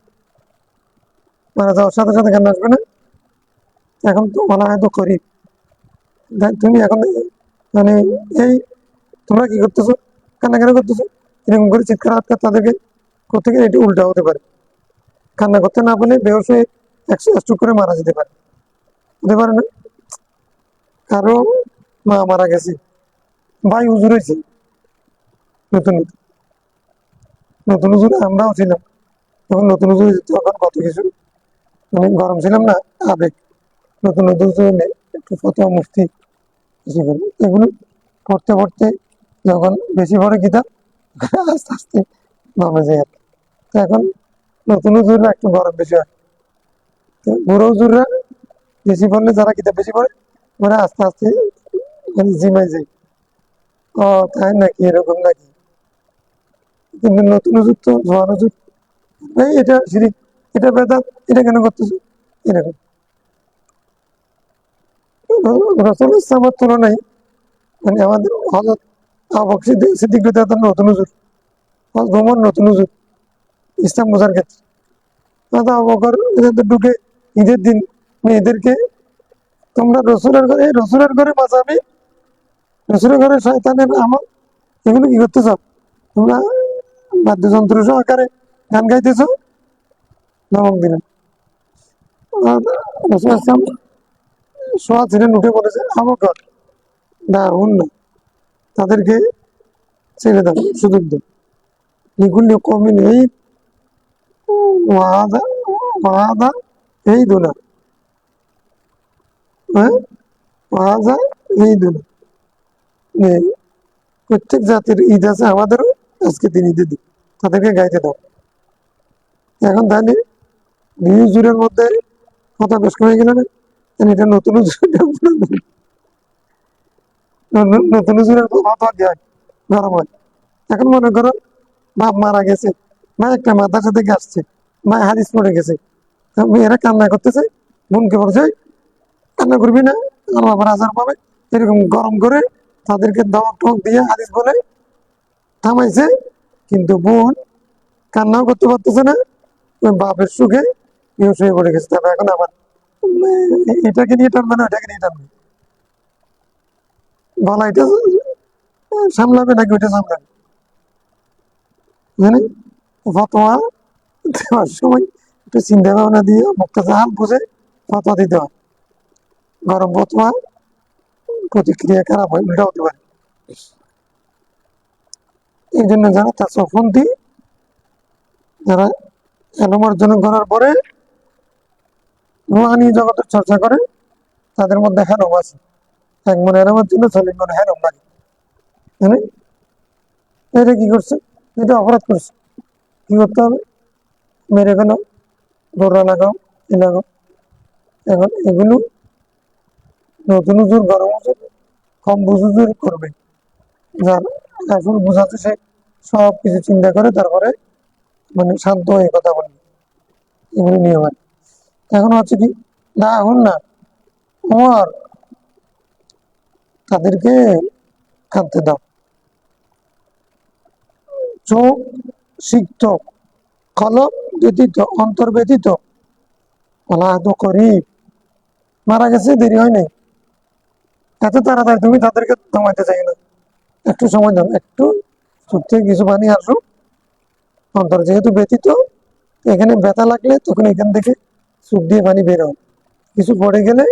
মারা যাওয়ার সাথে সাথে কান্না আসবে না। এখন তো অনাহাত করি, তুমি এখন মানে এই তোমরা কি করতেছো, কান্না কেন করতেছো, এরকম করে চিৎকার আটকা তাদেরকে করতে গেলে এটি উল্টা হতে পারে। কান্না করতে না বলে বেহোশ হয়ে স্ট্রোক করে মারা যেতে পারে, হতে পারে না? কারো মা মারা গেছে, ভাই হুজুর হয়েছে, নতুন নতুন হুজুর আমরাও ছিলাম, তখন নতুন হুজুর তখন কত কিছু মানে গরম ছিলাম না, আবেগ। নতুন নতুন হুজুর হলে একটু ফতোয়া মুফতি বেশি করে এগুলো পড়তে পড়তে যখন বেশি পড়ে কিতাব আস্তে আস্তে নামে যায় আর কি। তো এখন নতুন হুজুররা একটু গরম বেশি হয়, তো বুড়ো হুজুররা বেশি পড়লে যারা কিতাব বেশি পড়ে ওরা আস্তে আস্তে মানে জিমাই যায়। ও তাই নাকি, এরকম নাকি? কিন্তু নতুন হুজুর তো জোয়ান হুজুর, এই এটা শিরিক, এটা বেদাত, এটা কেন করতেছো, এরকম। রসুল ইসলামের তুলনায় মানে আমাদের হজরত আবু বকর সিদ্দিক রাদিয়াল্লাহু আনহু নতুন হুজুর, হযরত ওমর নতুন হুজুর ইসলাম বোঝার ক্ষেত্রে। হযরত আবু বকর এদের ঢুকে ঈদের দিন মেয়েদেরকে তোমরা রসুলের ঘরে, রসুলের ঘরে মাজাবি, রসুলের ঘরে শয়তানের আমল, এগুলো কি করতেছ তোমরা, বাদ্যযন্ত্র সহকারে গান গাইতেছ, ধমক দিলেন। রসুল ইসলাম সোয়া ছিলেন, উঠে বলেছে আবু বকর না হুন না, তাদেরকে ছেড়ে দাও, সুযোগ দাও। লিকুল্লি কওমিন ঈদ ওয়াদা ওয়াদা এই দুনা, হ্যাঁ, ওয়াজা ঈদুন, প্রত্যেক জাতির ঈদ আছে, আমাদেরও আজকে দিন ঈদের দিন, তাদেরকে গাইতে দাও। এখন তাহলে নিউ জুরের মধ্যে কথা বেশ কমে গেল না? এটা নতুন নতুন জুরের কথা গায়, গরম হয়। এখন মনে করো বাপ মারা গেছে, বা একটা মাদ্রাসা থেকে আসছে, বা হাদিস পড়ে গেছে, মেয়েরা কান্না করতেছে, বোনকে বলছে কান্না করবি না, আমার বাবার আজার পাবে, এরকম গরম করে তাদেরকে দাওয়াত টক দিয়ে হাদিস বলে থামাইছে। কিন্তু বোন কান্নাও করতে পারতেছে না, ওই বাপের সুখে বেহুশ হয়ে পড়ে গেছে। তারপর এখন আবার এটাকে নিয়ে টানবে না, ওটাকে নিয়ে টানবে, বলা এটা সামলাবে নাকি ওইটা সামলাবে, জানি ফতোয়া দেওয়ার সময় একটু চিন্তা ভাবনা দিয়ে মুক্ত জাহাল বুঝে ফতোয়া দিতে হয়। গরম ফতোয়া প্রতিক্রিয়া খারাপ হয়, উল্টা হতে পারে। এই জন্য যারা তাসওফপন্থী, যারা এলম অর্জন করার পরে রুহানি জগতের চর্চা করে, তাদের মধ্যে হেরম আছে। এক মনে এরমের জন্য 40 মনে হেরম লাগে, জানি এটা কি করছে, এটা অপরাধ করছে, কি করতে হবে, মেরে ফেলো, দৌড়া লাগাও, এ লাগাও। এখন এগুলো নতুন হুজুর, গরম হুজুর, কম বুঝুজুর করবে, যার আসল বোঝাতে সে সব কিছু চিন্তা করে তারপরে মানে শান্ত হয়ে কথা বলবে, এগুলো নিয়ে হয়। এখন হচ্ছে কি, না এখন না, ওমর তাদেরকে কাঁদতে দাও, চোখ সিক্ত, কলব ব্যতীত, অন্তর ব্যতীত, আল্লাহ করি, মারা গেছে, দেরি হয় নাই, এত তাড়াতাড়ি তুমি তাদেরকে থামাইতে চাই না, একটু সময় দাও, একটু চোখ থেকে কিছু পানি আসুক, অন্তর যেহেতু ব্যতীত, এখানে ব্যথা লাগলে তখন এখান থেকে চোখ দিয়ে পানি বের হয়, কিছু পড়ে গেলে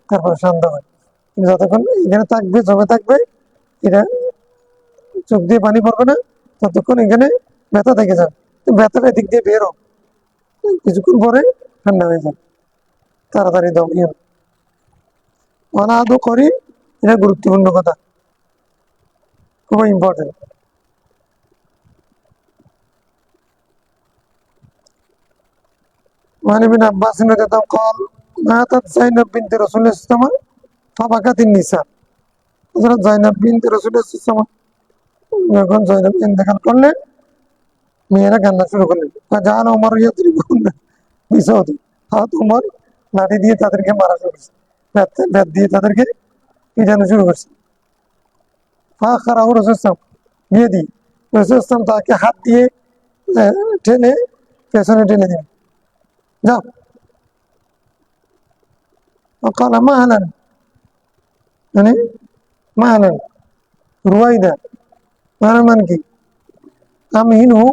তারপর শান্ত হয়। কিন্তু যতক্ষণ এখানে থাকবে, জমে থাকবে, এটা চোখ দিয়ে পানি পড়বে না, ততক্ষণ এখানে ব্যথা থেকে যাবে, ব্যথাটা দিক দিয়ে বের হোক, কিছুক্ষণ পরে ঠান্ডা হয়ে যাবে, তাড়াতাড়ি দাও ইয়ে অনাদো করি, এটা গুরুত্বপূর্ণ কথা, খুবই ইম্পর্টেন্ট। وعن ابن عباس رضي الله قال ماتت زينب بنت رسول الله صلى الله عليه وسلم فبكت النساء। হযরত জাইনাব বিনতে রাসূলুল্লাহ সাল্লাল্লাহু আলাইহি ওয়াসাল্লাম যখন জাইনাব ইন্তেকাল করলেন, মেয়েরা কান্না শুরু করলেন। ফাজাআলা উমর ইয়াদরিবুহুন্না বিসাউতি, হযরত উমর লাঠি দিয়ে তাদেরকে মারা শুরু করছে, বেত দিয়ে তাদেরকে পিটানো শুরু করছে। ফাআখারাহু রাসূলুল্লাহ সাল্লাল্লাহু আলাইহি ওয়াসাল্লাম বিয়াদি, রাসূলুল্লাহ সাল্লাল্লাহু আলাইহি ওয়াসাল্লাম তাকে হাত দিয়ে ঠেলে পেছনে ঠেলে দিলেন, যাও। وقال مهلا মানে মাহালান, রুয়াইদা মানে মান কি, আমহিন হু,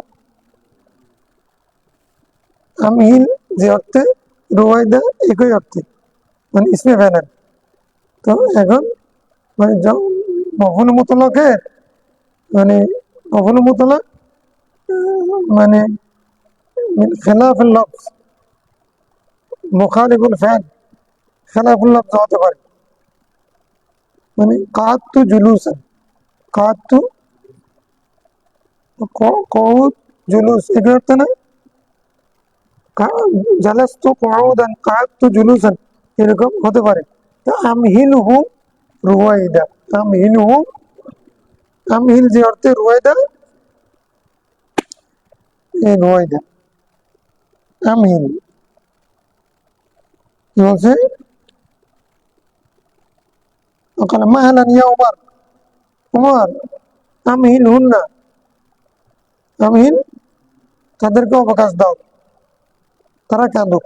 আমহিন যে অর্থে, রুয়াইদা একই অর্থে, মানে ইসমে ফেলেন। তো এখন মানে মফুল মুতলাকের মানে মফুল মুতলাক মানে খেলাফুল লফজ, মুখালিফুল ফেল, খেলাফুল লফজ হতে পারে। মানে কাহাত্তু জুলুসান, কাহাত্তু কউদ, জুলুস একই অর্থ না, জালাস্তু কুউদান, কাআদতু জুলুসান, এরকম হতে পারে। তো আমহিলহু রুয়াইদা, আমহিলহু, আমহিল যে অর্থে রুয়াইদা, এই রুয়াইদা আমহিল কি বলছে, ওখানে মাহালান ইয়া উমর, উমর আমহিল হুন্না, আমহিল তাদেরকে অবকাশ দাও, তারা কাঁদুক।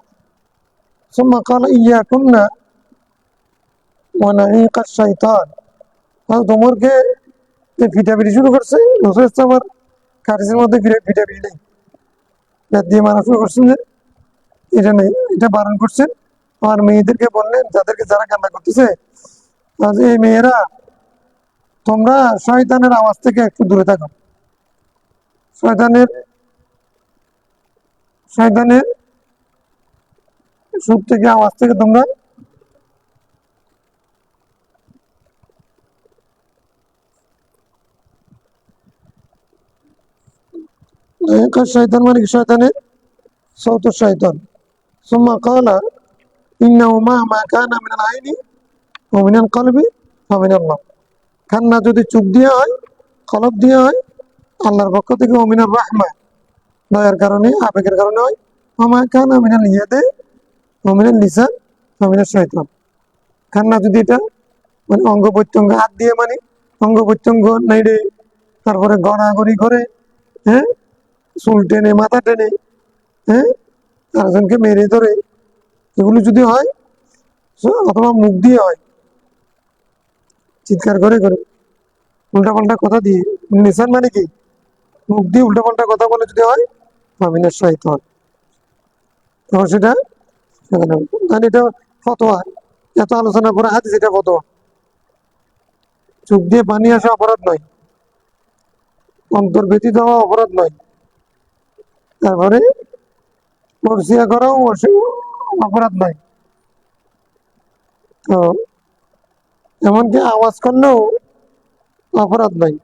সুম্মা ক্বালা ইয়াকুন্না ওয়া নাঈকাশ শাইতান, উমরকে পিটাপিটি শুরু করছে, রাসূল সাল্লাল্লাহু কারিজের মধ্যে পিটাপিটি নেই, বেত দিয়ে মারা শুরু করছেন, যে এটা নেই, এটা বারণ করছেন। আমার মেয়েদেরকে বললেন, যাদেরকে যারা কান্না করতেছে, এই মেয়েরা তোমরা শয়তানের আওয়াজ থেকে একটু দূরে থাকো, শয়তানের শয়তানের সুর থেকে, আওয়াজ থেকে তোমরা শয়তান মানে কি শয়তানের চৌথ শয়তান সুম্মা ক্বালা ইন্নাহু মা কানা মিনাল আইনি ওয়া মিনাল কলবি ওয়া মিনাল্লাহ কান্না যদি চোখ দিয়ে হয় কলব দিয়ে হয় আল্লাহর পক্ষ থেকে ওয়া মিনার রাহমা দয়ার কারণে আবেগের কারণে হয় ওয়া মা কানা মিনাল ইয়াদি ওয়া মিনাল লিসান ওয়া মিনাশ শয়তান কান্না যদি এটা মানে অঙ্গ প্রত্যঙ্গ হাত দিয়ে মানে অঙ্গ প্রত্যঙ্গ নেড়ে তারপরে গড়াগড়ি করে, হ্যাঁ, চুল টেনে মাথা টেনে, হ্যাঁ, আরেকজনকে মেরে ধরে, এগুলো যদি হয় অথবা মুখ দিয়ে হয় চিৎকার করে করে উল্টাপাল্টা কথা দিয়ে, নিসান মানে কি মুখ দিয়ে উল্টাপাল্টা কথা বলে যদি হয় আমিনের শয়তান, তখন সেটা মানে এটা ফতোয়া, এত আলোচনা করে হাদিস এটা ফতোয়া, চোখ দিয়ে পানি আসা অপরাধ নয়, অন্তর ব্যতীত হওয়া অপরাধ নয়, তারপরে পরসিয়া করাও অপরাধ নয়। তো এমনকি আওয়াজ করলেও অপরাধ নয়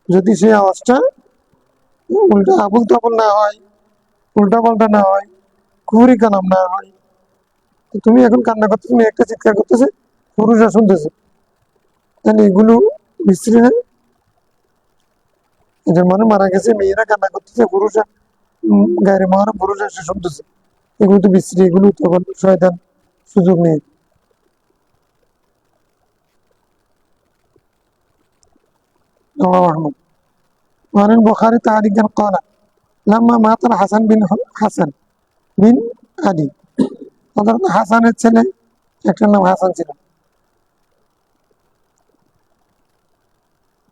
যদি সেই আওয়াজটা উল্টা আবুল তাবুল না হয়, উল্টা পাল্টা না হয়, কুফরি কালাম না হয়। তুমি এখন কান্না করতেছো, তুমি একটা চিৎকার করতেছে, পুরুষরা শুনতেছে, তাহলে এগুলো বিশ্রী না? এদের মানে মারা গেছে, মেয়েরা কান্না করতেছে, পুরুষরা গায়ের মহারা পুরুষরা এসে শুনতেছে, এগুলো তো বিশ্রী, এগুলো তখন শয়তান সুযোগ নেই। الله أحمد وعن البخاري تعليقا قال لما مات الحسن بن حسن بن علي হযরত হাসানের ছেলে, একটা নাম হাসান ছিল,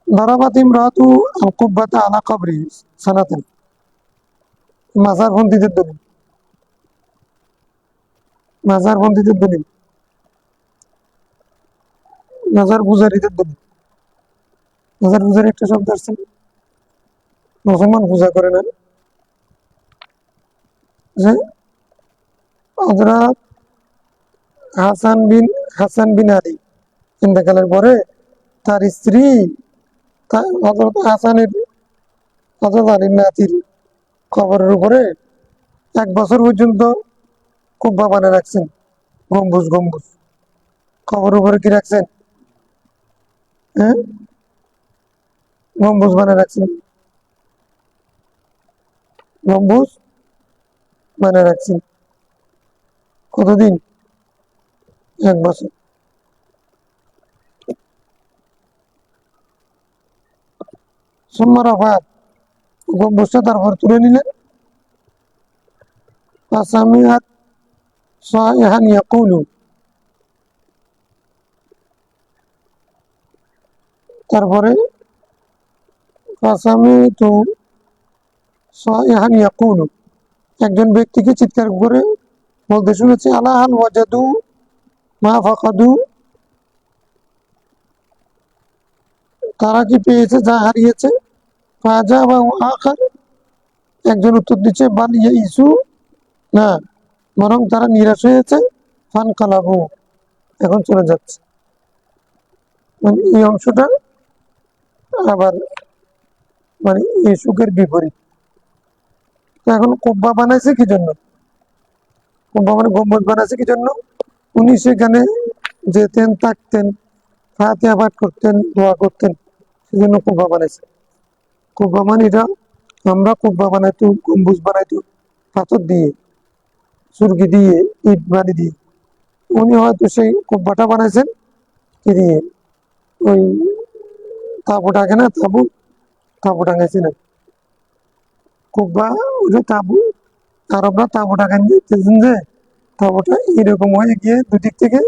ضربت امرأته القبة على قبره سنة, মাজার বন্দীদের দলিল, মাজার বন্দীদের দলিল, মাজার পূজারীদের দলিল, মাজার পূজারী একটা শব্দ আসছে, মুসলমান পূজা করে না, যে হযরত হাসান বিন আলী ইন্তেকালের পরে তার স্ত্রী হযরত হাসানের, হযরত আলীর নাতির কবরের উপরে 1 বছর পর্যন্ত কুব্বা বানিয়ে রাখছেন, গম্বুজ গম্বুজ কবরের উপরে কি রাখছেন, হ্যাঁ, গম্বুজ বানিয়ে রাখছেন, গম্বুজ বানিয়ে রাখছেন কতদিন, 1 বছর। সুম্মারাফাত গম্বুজটা তারপর তুলে নিলেন, ফাসামিআত সাইহান ইয়াকুলু, তারপরে ফাসামিতু সাইহান ইয়াকুলু, একজন ব্যক্তিকে চিৎকার করে বলতে শুনেছে, আলা হাল ওয়াজাদু মা ফাকাদু, তারা কি পেয়েছে যা হারিয়েছে, ফাজাবা আখার, একজন উত্তর দিচ্ছে বাল ইসু, না বরং তারা নিরাশ হয়েছে, ফান কালাবু, এখন চলে যাচ্ছে। মানে এই অংশটা আবার মানে এই সুখের বিপরীত। এখন কুব্বা বানাইছে কি জন্য, কুব্বা মানে গম্বুজ বানাইছে কি জন্য, উনি সেখানে যেতেন থাকতেন, ফাতিহা পাঠ করতেন, দোয়া করতেন, সেজন্য কুব্বা বানাইছে। কুব্বা মানে এটা, আমরা কুব্বা বানাইতো, গম্বুজ বানাইতো পাথর দিয়ে, সুরকি দিয়ে, ইট বালি দিয়ে, উনি হয়তো সেই কুব্বাটা বানাইছেন কি দিয়ে, ওই তাবু টাকে না, তাবু টাঙাইছে না, কুব্বা ওই তাবু, আরবরা তাবু টাকান দিতেছেন যে তাবুটা এরকম হয়ে গিয়ে দুদিক থেকে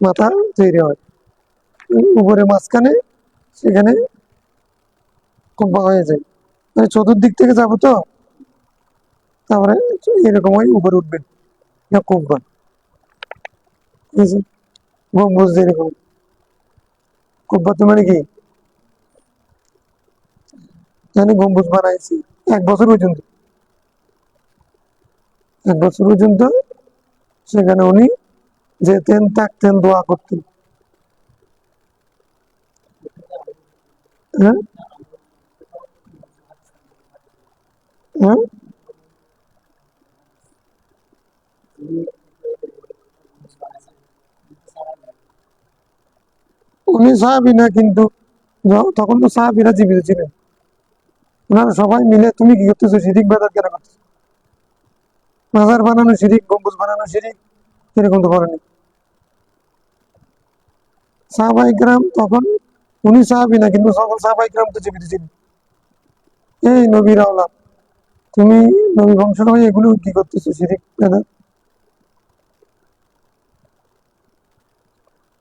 মাথা তৈরি হয়, উপরে মাঝখানে সেখানে কুব্বা হয়ে যায়, মানে চতুর্দিক থেকে যাবো তো, তারপরে এরকম হয় উপরে উঠবেন, না কুব্বা, ঠিক আছে, গম্বুজ যেরকম, কুব্বা তো মানে কি জানি, গম্বুজ বানাইছি 1 বছর পর্যন্ত, 1 বছর পর্যন্ত সেখানে উনি যেতেন থাকতেন, দোয়া করতেন, হ্যাঁ, হ্যাঁ, উনি সাহাবি না, কিন্তু তখন তো সাহাবিরা জীবিত ছিলেন। ওনারা সবাই মিলে, তুমি কি করতেছো, শিরিক বেদাত কেন করতেছো? মাজার বানানো শিরিক, গম্বুজ বানানো শিরিক, এরকম তো করেনি সাহাবাই গ্রাম তখন। উনি সাহাবি না, কিন্তু সকল সাহাবাই গ্রাম তো জীবিত ছিলেন। এই নবীর আওলাদ, তুমি নবী বংশের হয়ে এগুলো কি করতেছো, শিরিক বেদাত?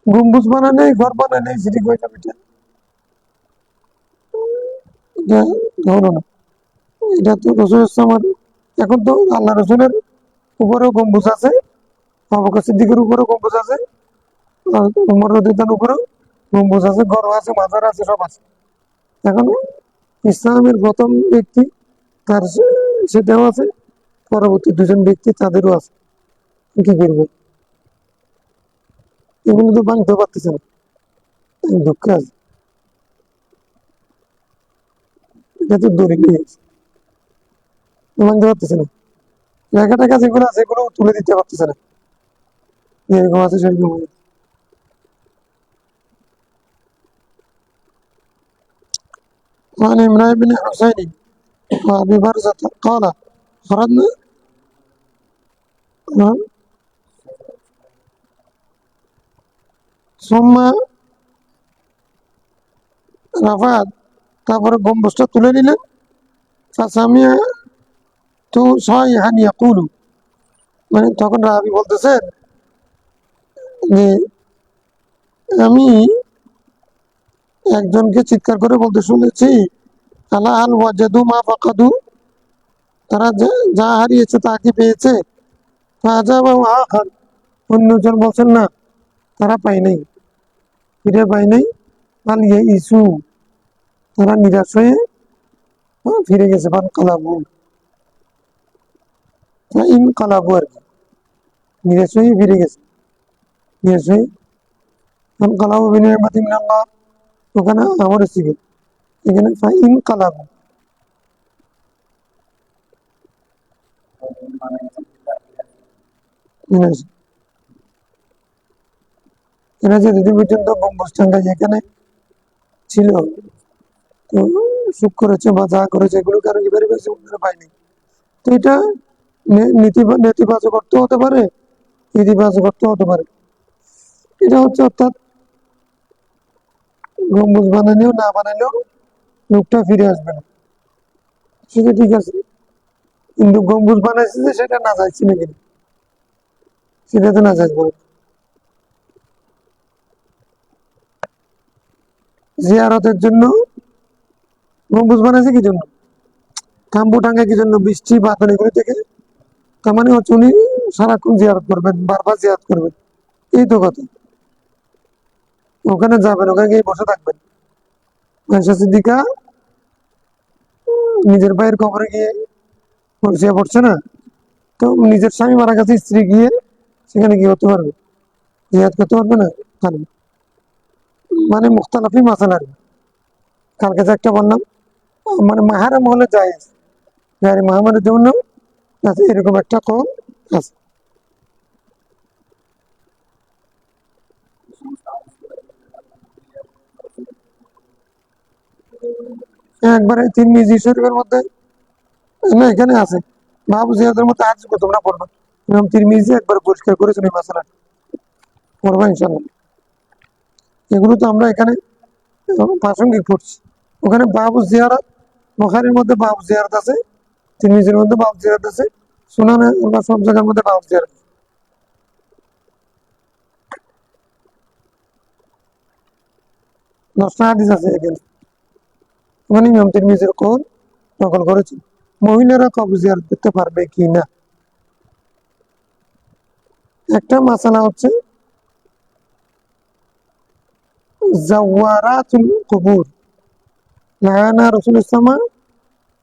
গম্বুজ বানানে, ঘর বানানে শিরিক হয়ে যাবে, এটা ধরো না। এটা তো রসুল ইসলামের, এখন তো আল্লাহ রসুলের উপরেও গম্বুজ আছে, আবু বকর সিদ্দিকের উপরেও গম্বুজ আছে, আর উমর রাদিয়াল্লাহু উপরেও গম্বুজ আছে, ঘর আছে, মাজার আছে, সব আছে। এখন ইসলামের প্রথম ব্যক্তি তার সেটাও আছে, পরবর্তী দুজন ব্যক্তি তাদেরও আছে। কি করবে? এগুলো তো ভাঙতে পারতেছে না, দুঃখ আছে। এটা তো দলিল ভাঙতে পারতেছে না। জায়গা টাকা যেগুলো আছে এগুলো তুলে দিতে পারতেছে না, যেরকম আছে সেরকম আছে। وعن عمران بن حسين وابي برزة قال خرجنا ثم رفعت, তারপরে গম্বুজটা তুলে নিলেন। ফাসামিয়া তু সাইহান ইয়াকুলু, মানে তখন রাবি বলতেছেন যে আমি একজনকে চিৎকার করে বলতে শুনেছি, আলা আল ওয়াজাদু মা ফাকাদু, তারা যা হারিয়েছে তা কি পেয়েছে? ফাজাবা আখার, অন্যজন বলছেন না, তারা পাই নাই, ফিরে পাই নাই। আল ইসু, তারা নিরাশ হয়ে ফিরে গেছে। ফান কালাবু, ইন কালাবু আর কি, নিরাশ হয়ে ফিরে গেছে, নিরাশ হয়ে। ফান কালাবু বিনিয়ামাতি মিনাল্লাহ, ওখানে আমার শিখে, এখানে ইন কালাবু, নিরাশ। এরা যে দুদিন পর্যন্ত গম্বুজটাঙ্গা যেখানে ছিল, তো সুখ করেছে বা যা করেছে এগুলো কারণ কি বের করেছে, অন্যরা পায়নি। তো এটা নেতিবাচক অর্থ হতে পারে, ইতিবাচক অর্থ হতে পারে। এটা হচ্ছে অর্থাৎ গম্বুজ বানালেও না বানালেও লোকটা ফিরে আসবে না, সেটা ঠিক আছে। কিন্তু গম্বুজ বানাইছে যে সেটা না যাইছি নাকি, সেটা তো না যাইব। জিয়ারতের জন্য গম্বুজ বানাইছে কি জন্য, তাম্বু টাঙ্গা কি জন্য, বৃষ্টি বাদল এগুলো থেকে। তার মানে হচ্ছে উনি সারাক্ষণ জিয়ারত করবেন, বারবার জিয়ারত করবেন, এই তো কথা। ওখানে যাবেন, ওখানে গিয়ে বসে থাকবেন। আয়েশা সিদ্দিকা নিজের ভাইয়ের কবরে গিয়ে শুয়ে পড়ছে না, তো নিজের স্বামী মারা গেছে, স্ত্রী গিয়ে সেখানে কি করতে পারবে, জিয়াদ করতে পারবে না, পারবে। মানে মুখতালাফি মাসালা আর কি। কালকে যে একটা বললাম, মানে মাহারাম হলে জায়েজ, গায়ে মাহমারের জন্য আছে, এরকম একটা কল আছে। একবারে তিরমিজি শরীফের মধ্যে, না এখানে আছে, বাবু জিয়াদের মধ্যে আজ তোমরা পড়বা, ইমাম তিরমিজি একবার পরিষ্কার করেছেন এই মাসালা, পড়বা ইনশাল্লাহ। এগুলো তো আমরা এখানে প্রাসঙ্গিক পড়ছি। ওখানে বাবু জিয়ারত, বুখারীর মধ্যে বাবু জিয়ারত আছে, তিরমিজির মধ্যে বাবু জিয়ারত আছে, সুনানে বা সব জায়গার মধ্যে বাবু জিয়ারত। 10টা হাদিস আছে এখানে, ওখানে ইমাম তিরমিজির কল নকল করেছেন। মহিলারা কবর জিয়ারত করতে পারবে কি না, একটা মাসালা হচ্ছে জাওয়ারাতুল কুবুর, লায়ানা রসুল ইসলাম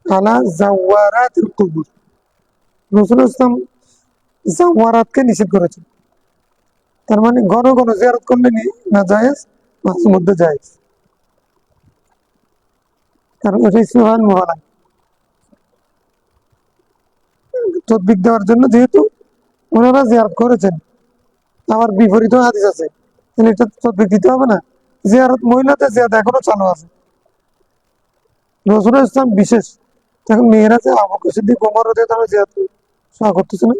আলা জাওয়ারাতুল কুবুর, রসুল ইসলাম জাওয়ারাতকে নিষেধ করেছেন। তার মানে ঘন ঘন জিয়ারত করলে না জায়েজ, মাঝে মধ্যে জায়েজ, কারণ এটাই সুবহান মুবালাক। তদবিক দেওয়ার জন্য, যেহেতু ওনারা জিয়ারত করেছেন, আবার বিপরীত হাদিস আছে, তাহলে এটা তদবিক দিতে হবে না? জিয়ারত, মহিলাদের জিয়ারত এখনো চালু আছে। নজরুল ইসলাম বিশেষ, এখন মেয়েরা যে আবু বকর সিদ্দিক ওমর রাদিয়াল্লাহু তাআলা জিয়ারত সওয়া করতেছে না,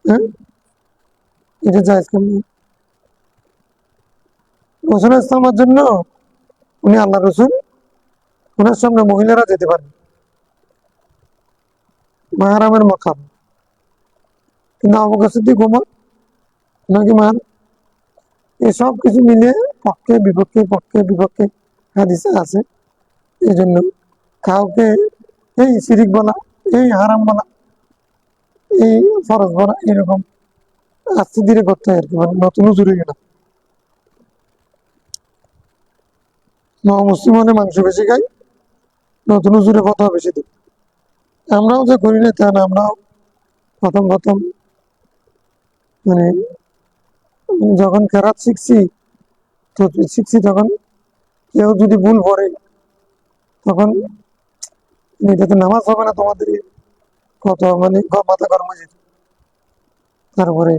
হ্যাঁ, এটা জায়েজ কেমন? নজরুল ইসলামের জন্য উনি আল্লাহ রসুল, ওনার সামনে মহিলারা যেতে পারেন, মাহরামের মাকাম, কিন্তু আবু বকর সিদ্দিক ওমর নাকি মান, এসব কিছু মিলে পক্ষে বিপক্ষে পক্ষে বিপক্ষে হাদিসে আছে। এই জন্য কাউকে এই শিরিক বলা, এই হারাম বলা, এই ফরজ বলা, এরকম আস্তে ধীরে করতে হয় আর কি, মানে নতুন জুড়ে গেল। মুসলিম মানে মাংস বেশি খাই, নতুন জুড়ে কথা বেশি দিই। আমরাও যে করি না তা না, আমরাও প্রথম প্রথম মানে যখন কেরাত শিখছি, তো শিখছি, তখন কেউ যদি ভুল করে, তখন এটাতে নামাজ হবে না তোমাদের, কত মানে মাথা গরম হয়ে যেত। তারপরে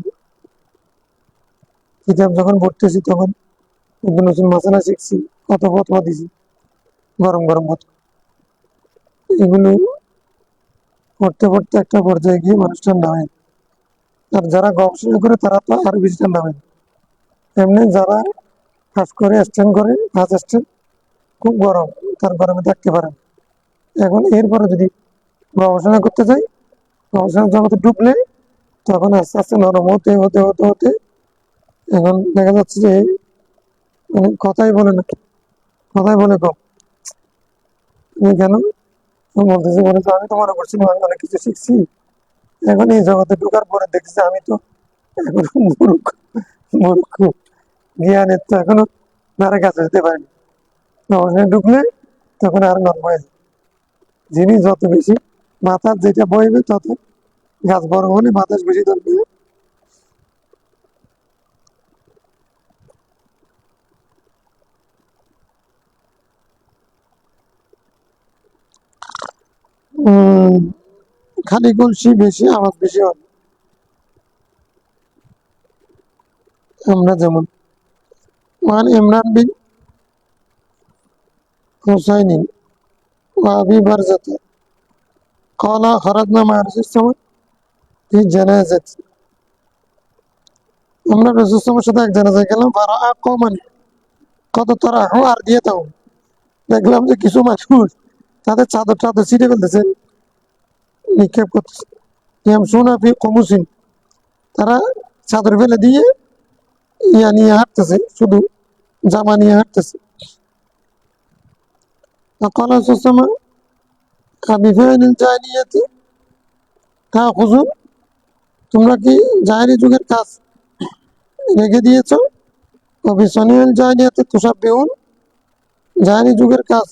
কিতাব যখন পড়তেছি, তখন নতুন নতুন মাসালা শিখছি, কত ফতোয়া দিছি, গরম গরম ফতোয়া। এগুলো পড়তে পড়তে একটা পর্যায়ে গিয়ে মানুষ ঠান্ডা হয়। আর যারা গবেষণা করে তারা তো আরো বেশি ঠান্ডা হয়। এমনি যারা কাজ করে স্ট্যান্ড করে, ফার্স্ট স্ট্যান্ড, খুব গরম, তার গরমে থাকতে পারেন। এখন এরপরে যদি গবেষণা করতে যাই, গবেষণার জগতে ঢুকলে তখন আস্তে আস্তে নরম হতে হতে হতে হতে এখন দেখা যাচ্ছে যে মানে কথাই বলে না, কথাই বলে কম। তুমি কেন বলতেছি, বলে তো আমি তো মনে করছিলাম আমি অনেক কিছু শিখছি, এখন এই জগতে ঢুকার পরে দেখছি আমি তো এখন মূর্খ, মূর্খ, জ্ঞানের তো এখনো ধারে কাছে যেতে পারিনি। গবেষণায় ঢুকলে তখন আর নরম হয়ে যায়। জিনিস যত বেশি মাথার যেটা বইবে, তত গাছ বড় হলে বাতাস বেশি ধরবে। উম খালি কলসি বেশি, আওয়াজ বেশি হবে। আমরা যেমন মানে ইমরান বিন হুসাইন وأبي برزة قال خرجنا مع رسول الله في جنازة, আমরা রসুল সাল্লাল্লাহু সাথে এক জানাজায় গেলাম, ফারাআ কওমান কদ তারাহু আরদিয়াতাহুম, দেখলাম যে কিছু মানুষ তাদের চাদর টাদর ছিঁড়ে ফেলতেছে, নিক্ষেপ করতেছে। ইয়ামশুনা ফি কুমুসিন, তারা চাদর ফেলে দিয়ে ইয়া নিয়ে হাঁটতেছে, শুধু জামা নিয়ে হাঁটতেছে। فقال صلى الله عليه وسلم أبفعل الجاهلية تأخذون, তোমরা কি জাহেলি যুগের কাজ রেখে দিয়েছ? অবিসনিয়াল জাহেলিয়াতে তুসাব্বিহুন, জাহেলি যুগের কাজ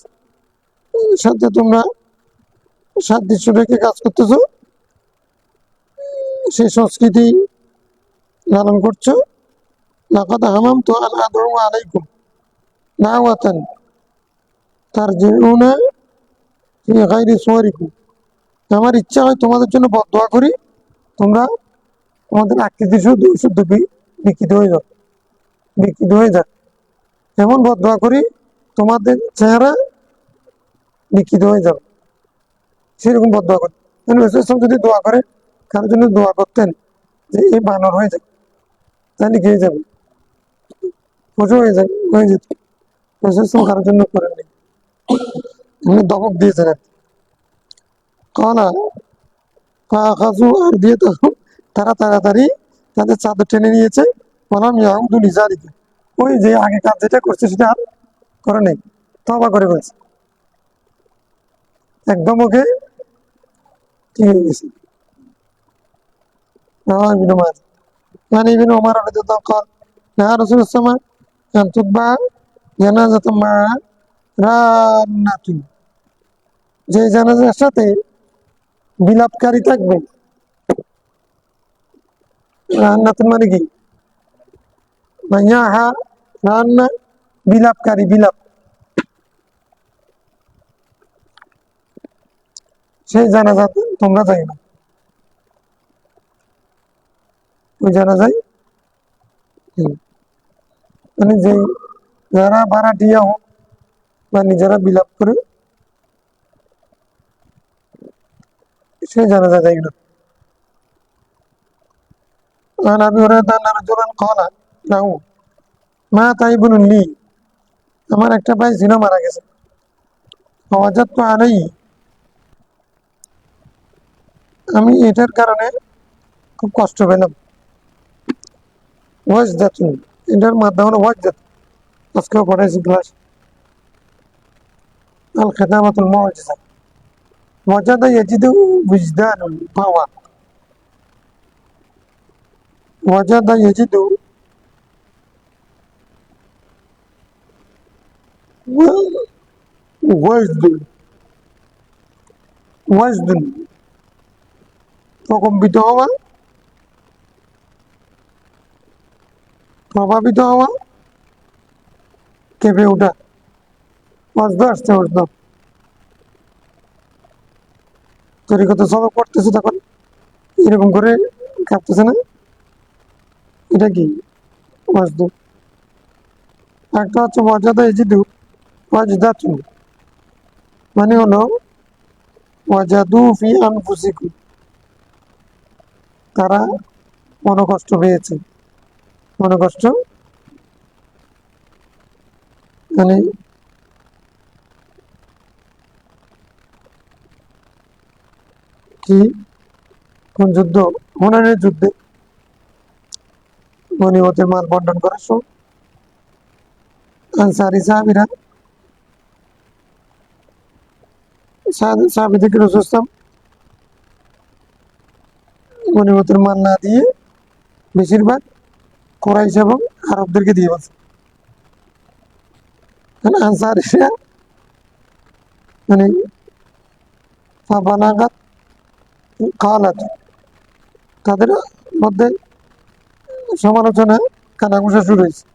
সাথে তোমরা সাদৃশ্য রেখে কাজ করতেছো, সেই সংস্কৃতি লালন করছো। লাকাদ হামামতু আন আদউ আলাইকুম দাওয়াতান তারজিউনা ফি গায়রি সুওয়ারিকুম, আমার ইচ্ছা হয় তোমাদের জন্য বদদোয়া করি, তোমরা তোমাদের আকৃতি শুধু শুদ্ধ বিকৃত হয়ে যাও, বিকৃত হয়ে যাক, এমন বদদোয়া করি তোমাদের চেহারা বিকৃত হয়ে যাবে, সেরকম বদদোয়া করি। রাসূল যদি দোয়া করে, কারোর জন্য দোয়া করতেন যে এই বানর হয়ে যাবে, তাহলে কি হয়ে যাবে? পশু হয়ে যাবে, হয়ে যেত। রাসূল কারোর জন্য করেননি, এমনি দমক দিয়েছেন। কলা ফাখাযু আরদিয়াতাহুম, তারা তাড়াতাড়ি তাদের চাদর টেনে নিয়েছে। ওয়ালাম ইয়াউদু লিযালিকা, ওই যে আগে কাজ যেটা করছে সেটা আর করে নেই, তওবা করে ফেলছে, একদম ওকে ঠিক হয়ে গেছে। রাওয়াহু ইবনে মাজাহ। يعني ابن عمر رضي الله عنه قال نهى رسول الله صلى الله عليه وسلم أن تتبع جنازة مع رانة, যে জানাজার সাথে বিলাপকারী থাকবে। রান্নাতুন মানে কি? মাইয়াহা, রান্না বিলাপকারী, বিলাপ, সেই জানাজা তোমরা যাই না। ওই জানাজায় মানে যে যারা ভাড়াটিয়া হোক বা নিজেরা বিলাপ করে সে জানাজা যায় না। আর আমি ওরা দান্নার জোরান কলা নাও মা তাই বলুন লি আমার একটা ভাই ছিল মারা গেছে অজাত তো আনেই আমি এটার কারণে খুব কষ্ট পেলাম ওয়াজ যাচ্ছেন এটার মাধ্যমে ওয়াজ যাত আজকেও পড়াইছি ক্লাস আল খেদামাতুল মুজিজা ওয়াজাদা ইয়াজিদু বুজদান পাওয়া ওয়াজাদা ইয়াজিদু ওয়াজদুন ওয়াজদুন প্রকম্পিত হওয়া প্রভাবিত হওয়া কেঁপে ওঠা ওয়াজদা আসছে ওয়াজদা তরিকত সবক পড়তেছে তখন এরকম করে কাঁপতেছে না এটা কি ওয়াজদু একটা হচ্ছে ওয়াজাদা ইয়াজিদু ওয়াজদাতুন মানে হলো ওয়াজাদু ফি আনফুসিকুম তারা মনোকষ্ট পেয়েছে মনোকষ্ট মানে কি কোন যুদ্ধ হুনাইনের যুদ্ধে গনিমতের মাল বন্টন করার সময় আনসারি সাহাবীরা সাহাবী থেকে রাসূল সাল্লাল্লাহু আলাইহি ওয়াসাল্লাম গনিমতের মাল না দিয়ে বেশিরভাগ কুরাইশ এবং আরবদেরকে দিয়ে বলছে আনসারিরা মানে ফাবালাগাত কালাত তাদের মধ্যে সমালোচনা কানাঘুষা শুরু হয়েছে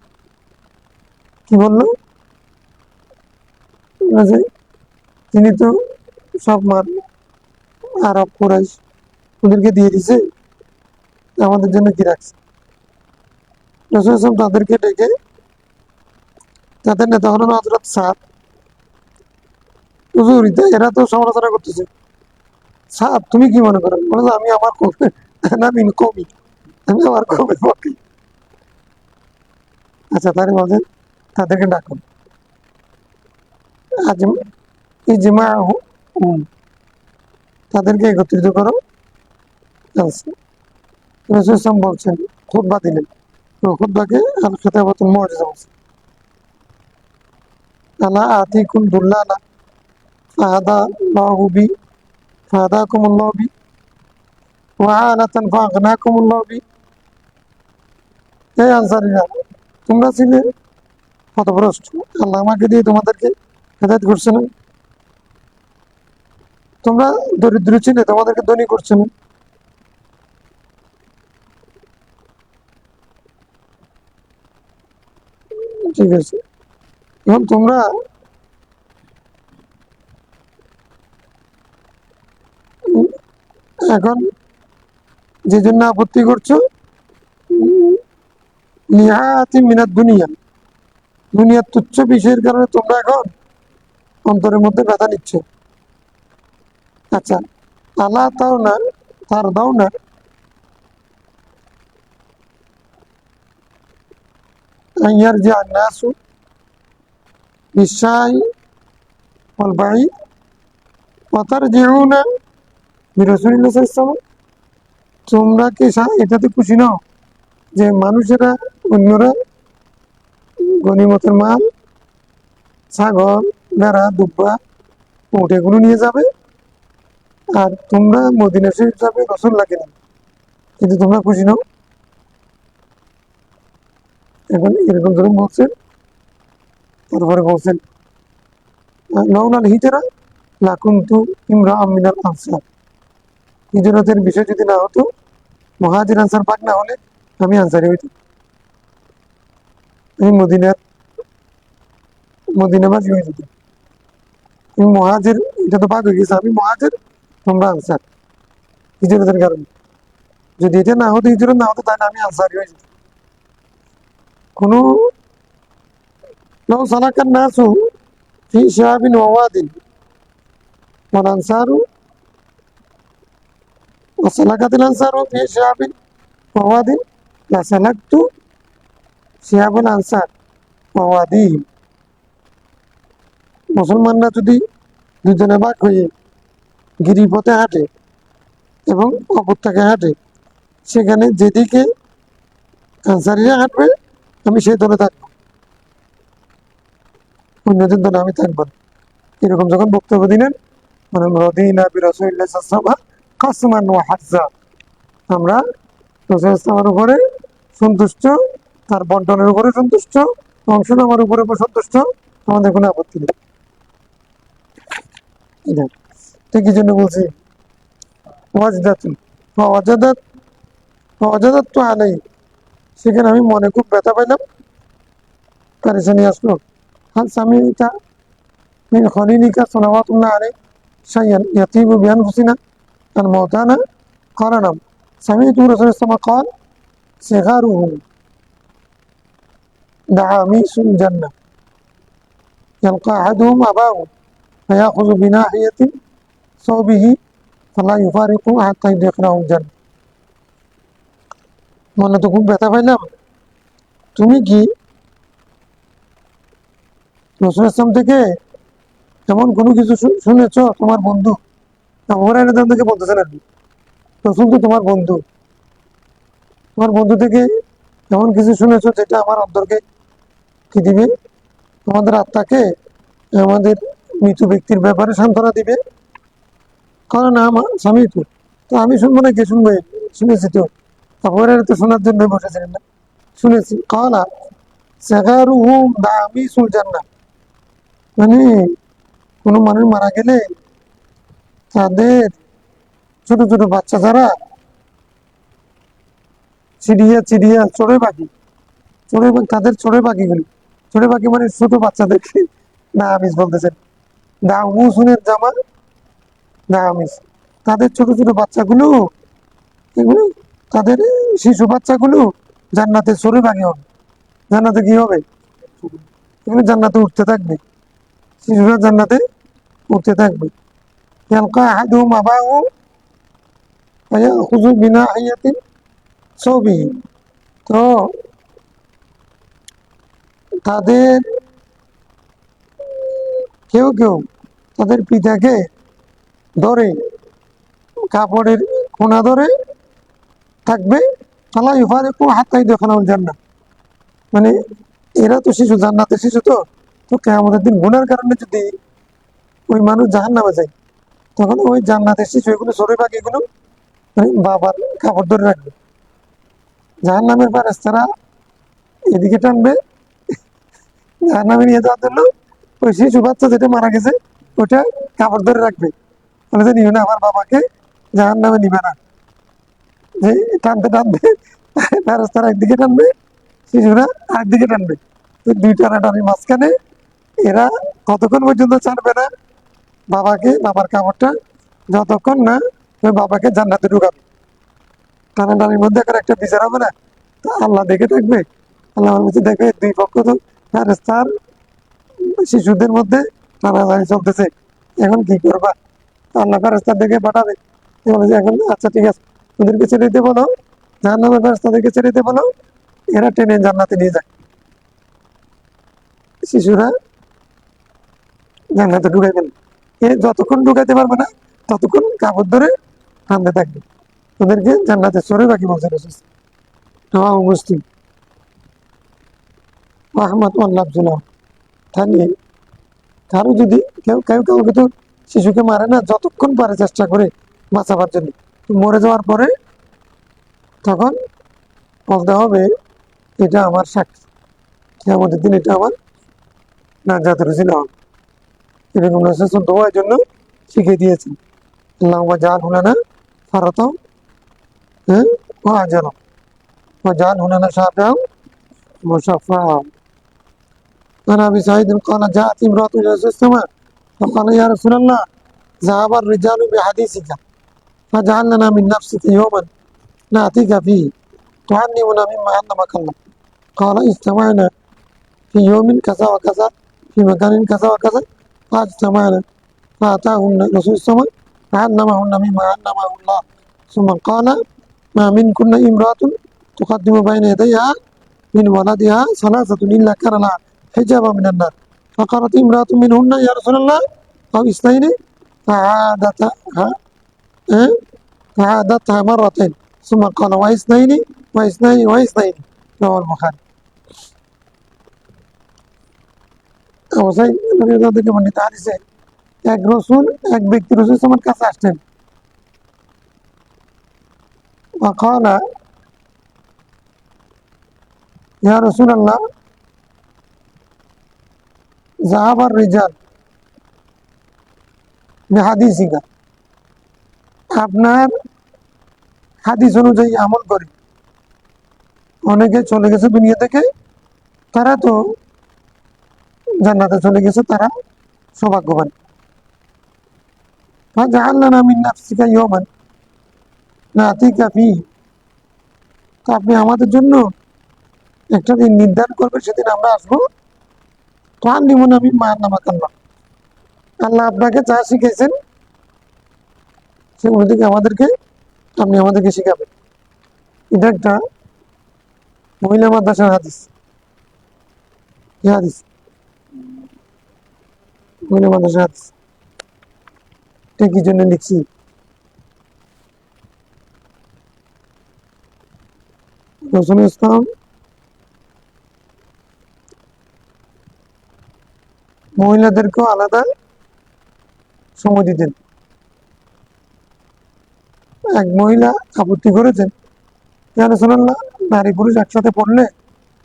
কি বললো যে তিনি তো সব মাল আরব কুরাইশ ওদেরকে দিয়ে দিছে আমাদের জন্য কি রাখছে রাসূল সাল্লাল্লাহু আলাইহি ওয়াসাল্লাম তাদেরকে ডেকে তাদের নেতা হলেন হযরত সাদ হুজুর এরা তো সমালোচনা করতেছে সাদ তুমি কি মনে করো বলে আমি আমার কমে না মিন কমি আমি আমার কমের পক্ষে আচ্ছা তারই বলছেন তাদেরকে ডাকুন আজ ইজমা তাদেরকে একত্রিত করো রাসূল সাল্লাল্লাহু বলছেন খুতবা দিলেন খুতবাকে আল খেতাবাতুল মুজিজা বলছেন আলা আতিকুম দুল্লালা ফাহাদা আল্লাহু বি ফাহাদাকুমুল্লাহু বি ওয়া আলাতান ফাগনাকুমুল্লাহু বি এই আনসারীরা তোমরা ছিলে পথভ্রষ্ট আল্লাহ আমাকে দিয়ে তোমাদেরকে হেদায়েত করছে না তোমরা দরিদ্র ছিলে তোমাদেরকে ধনী করছে না ঠিক আছে এখন তোমরা এখন যে জন্য আপত্তি করছো নিহায়াতি মিনাত দুনিয়া দুনিয়ার তুচ্ছ বিষয়ের কারণে তোমরা এখন অন্তরের মধ্যে ব্যথা নিচ্ছ আচ্ছা আল্লাহ তাও না তার দাও না আইয়ার যে আন্নাসু বিশাই والبعي وترجعون برسول الله صلى الله عليه وسلم তোমরা কি এটাতে খুশি নাও যে মানুষেরা অন্যরা গনিমতের মাল ছাগল ভেড়া দুব্বা উট এগুলো নিয়ে যাবে আর তোমরা মদিনা শরীফ যাবে রসুল লাগে না কিন্তু তোমরা খুশি নাও এখন এরকম ধরুন বলছেন তারপরে বলছেন লাউলাল হিজরা লাকুনতু ইমরাআম মিনাল আনসার হিজরতের বিষয় যদি না হতো মুহাজির আনসার পাক না হলে আমি আনসারি হইতাম আমি মদিনাবাসী হয়ে যেতাম আমি মুহাজির এটা তো পাক হয়ে গেছে আমি মুহাজির তোমরা আনসার হিজরতের কারণে যদি এটা না হতো হিজরত না হতো তাহলে আমি আনসারি হয়ে যেতাম। কোনো লাউ সালাকান নাসু ফি শিহাবিন ওয়া ওয়াদিন ওয়াল আনসারু ওয়া সালাকাতিল আনসারু ফি শিহাবিন ওয়া ওয়াদিন লা সালাকতু শিহাবুল আনসার ওয়া ওয়াদিহিম। মুসলমানরা যদি দুজনে ভাগ হয়ে গিরিপথে হাঁটে এবং উপত্যকায় হাঁটে, সেখানে যেদিকে আনসারিরা হাঁটবে আমি সেই দলে থাকবো, অন্যদের দলে আমি থাকবো না। এরকম যখন বক্তব্য দিলেন, মানে রদিনা বিরাসূলিল্লাহ সাল্লাল্লাহু আলাইহি ওয়াসাল্লাম কাসমান ওয়া হাজ্জা, আমরা রাসূল ইসলামের উপরে সন্তুষ্ট, তার বন্টনের উপরে সন্তুষ্ট, অংশ নেওয়ার উপরে সন্তুষ্ট, আমাদের কোনো আপত্তি নেই। ঠিক এই জন্য বলছি ওয়াজদাতুন ওয়াজাদাত ওয়াজাদাত তো আলাই, সেখানে আমি মনে খুব ব্যথা পাইলাম, পারেশানি আসলো। হাল সামিউতা মিন খলিলিকা সালাওয়াতুল্লাহ আলাইহি শাইআন ইয়াতিবু বিআনফুসিনা আন মাউতানা قال نعم سمعت رسول الله صلى الله عليه وسلم قال صغارهم دعاميس الجنة يلقى أحدهم أباه فيأخذ بناحية ثوبه فلا يفارقه حتى يدخله الجنة। মনে তো খুব ব্যথা পাইলাম, তুমি কি রাসূল ইসলাম থেকে এমন কোনো কিছু শুনেছ? তোমার বন্ধু আবু হুরায়রা থেকে বলতেছেন আর কি, রাসূল তো তোমার বন্ধু, তোমার বন্ধু থেকে এমন কিছু শুনেছ যেটা আমার অন্তরকে কি দিবে, তোমাদের আত্মাকে আমাদের মৃত ব্যক্তির ব্যাপারে সান্ত্বনা দিবে? কারণ আমার স্বামী তো আমি শুনবো না, কে শুনবে? শুনেছি তো, আবু হুরায়রা তো শোনার জন্য বসেছিলেন না, শুনেছি। কালা সিগারুহুম দামিসুল জান্নাহ, মানে কোনো মানুষ মারা গেলে তাদের ছোট ছোট বাচ্চা যারা চিড়িয়া চিড়িয়া চড়ে পাখি, তাদের চড়ে পাখিগুলি, চড়ে পাখি মানে ছোট বাচ্চাদেরকে দামিস বলতেছেন। দামুসুনের জামা দামিস, তাদের ছোট ছোট বাচ্চাগুলো, এগুলো তাদের শিশু বাচ্চাগুলো জান্নাতে চড়ে পাখি হবে। জান্নাতে কি হবে? এগুলো জান্নাতে উঠতে থাকবে, শিশুরা জান্নাতে উঠতে থাকবে। ইয়ালকা আহাদুহুম আবাহু ফায়াখুযু বিনাহিয়াতিন সাওবিহি, তো তাদের কেউ কেউ তাদের পিতাকে ধরে, কাপড়ের কোনা ধরে থাকবে, ফালা ইউফারিকু হাত্তা ইয়াদখুলাল জান্নাহ, মানে এরা তো শিশু, জান্নাতের শিশু, তো তো কিয়ামতের দিন গুনার কারণে যদি ওই মানুষ জাহান্নামে যায়, তখন ওই জান্নাতের শিশু এগুলো চড়ুই পাখিগুলো বাবার কাপড় ধরে রাখবে, জাহান্নামের ফেরেশতারা এদিকে টানবে, জাহান্নামে নিয়ে যাওয়ার জন্য ওই শিশু বাচ্চা যেটা মারা গেছে ওটা কাপড় ধরে রাখবে, বলে যে নিও না, আমার বাবাকে জাহান্নামে নিবে না। যে টানতে টানবে ফেরেশতারা একদিকে টানবে, শিশুরা আরেকদিকে টানবে, দুই টানাটানির মাঝখানে এরা ততক্ষণ পর্যন্ত ছাড়বে না বাবাকে, বাবার কাপড়টা, যতক্ষণ না ওই বাবাকে জান্নাতে ঢুকাবে। টানাটানির মধ্যে এখন একটা বিচার হবে না, তা আল্লাহ দেখে থাকবে, আল্লাহ বলছে দেখবে দুই পক্ষ তো ফেরেশতার শিশুদের মধ্যে টানাটানি চলতেছে, এখন কি করবা? আল্লাহ ফেরেশতা দেখে পাঠাবে, বলে যে এখন আচ্ছা ঠিক আছে, ওদেরকে ছেড়ে দিতে বলো, জাহান্নামের ফেরেশতাদেরকে ছেড়ে দিতে বলো, এরা টেনে জান্নাতে নিয়ে যায়, শিশুরা জান্নাতে ঢুকাইবেন। এ যতক্ষণ ঢুকাইতে পারবে না ততক্ষণ কাপড় ধরে টানতে থাকবে, ওদেরকে জান্নাতে চড়ে বাকি বলছে রাসূল। মুসলিম আহমদ আল্লাহ, তাহলে কারো যদি কাউকে তো শিশুকে মারে না, যতক্ষণ পারে চেষ্টা করে বাঁচাবার জন্য, তো মরে যাওয়ার পরে তখন বলতে হবে এটা আমার সাক্ষী, কিয়ামতের দিন এটা আমার নাজাতের উসিলা হবে। এরকম রাসূল দোয়ার জন্য শিখিয়ে দিয়েছেন, আল্লাহুম্মা জাআলহু লানা ফারাতাও ওয়া আজরা ওয়া জাআলহু লানা শাফিআও ওয়া শাফাআ। عن ابي سعيد قال جاءت امراه الى رسول الله فقال يا رسول الله ذهب الرجال بحديثك فاجعل لنا من نفسك يوما نأتيك فيه تعلمنا مما علمك الله قال اجتمعنا في يوم كذا وكذا في مكان كذا وكذا فاجتمعنا فأتاهن رسول السماء فعلمهن مما علمه الله ثم قال ما منكن امرأة تقدم بين يديها من ولدها ثلاثة إلا كان لها حجابا من النار فقالت امرأة منهن يا رسول الله أو اثنين فعادتها فعادتها مرتين ثم قال واثنين واثنين واثنين رواه البخاري অবশ্যই থেকে বর্ণিত হাদিসে এক রসুল এক ব্যক্তি রসুল আমার কাছে আসলেন وقال يا رسول الله ذهب الرجال بحديثك আপনার হাদিস অনুযায়ী আমল করে অনেকে চলে গেছে দুনিয়া থেকে তারা তো জান্নাতে চলে গেছে তারা সৌভাগ্যবান ফাজআলনা মিন নাফসিকা ইয়াওমান নাতিকা ফিহি তো আপনি আমাদের জন্য একটা দিন নির্ধারণ করবেন সেদিন আমরা আসবো তুআল্লিমুনা মিম্মা আল্লামাকা আল্লাহ আল্লাহ আপনাকে যা শিখিয়েছেন সেগুলো থেকে আপনি আমাদেরকে শিখাবেন এটা একটা মহিলা মাদ্রাসার হাদিস হাদিস মহিলা মাদ্রাসার হাদিস এটা কি জন্য লিখছি রসুল ইসলাম মহিলাদেরকেও আলাদা সময় দিতেন এক মহিলা আপত্তি করেছেন ইয়া রাসূলুল্লাহ নারী পুরুষ একসাথে পড়লে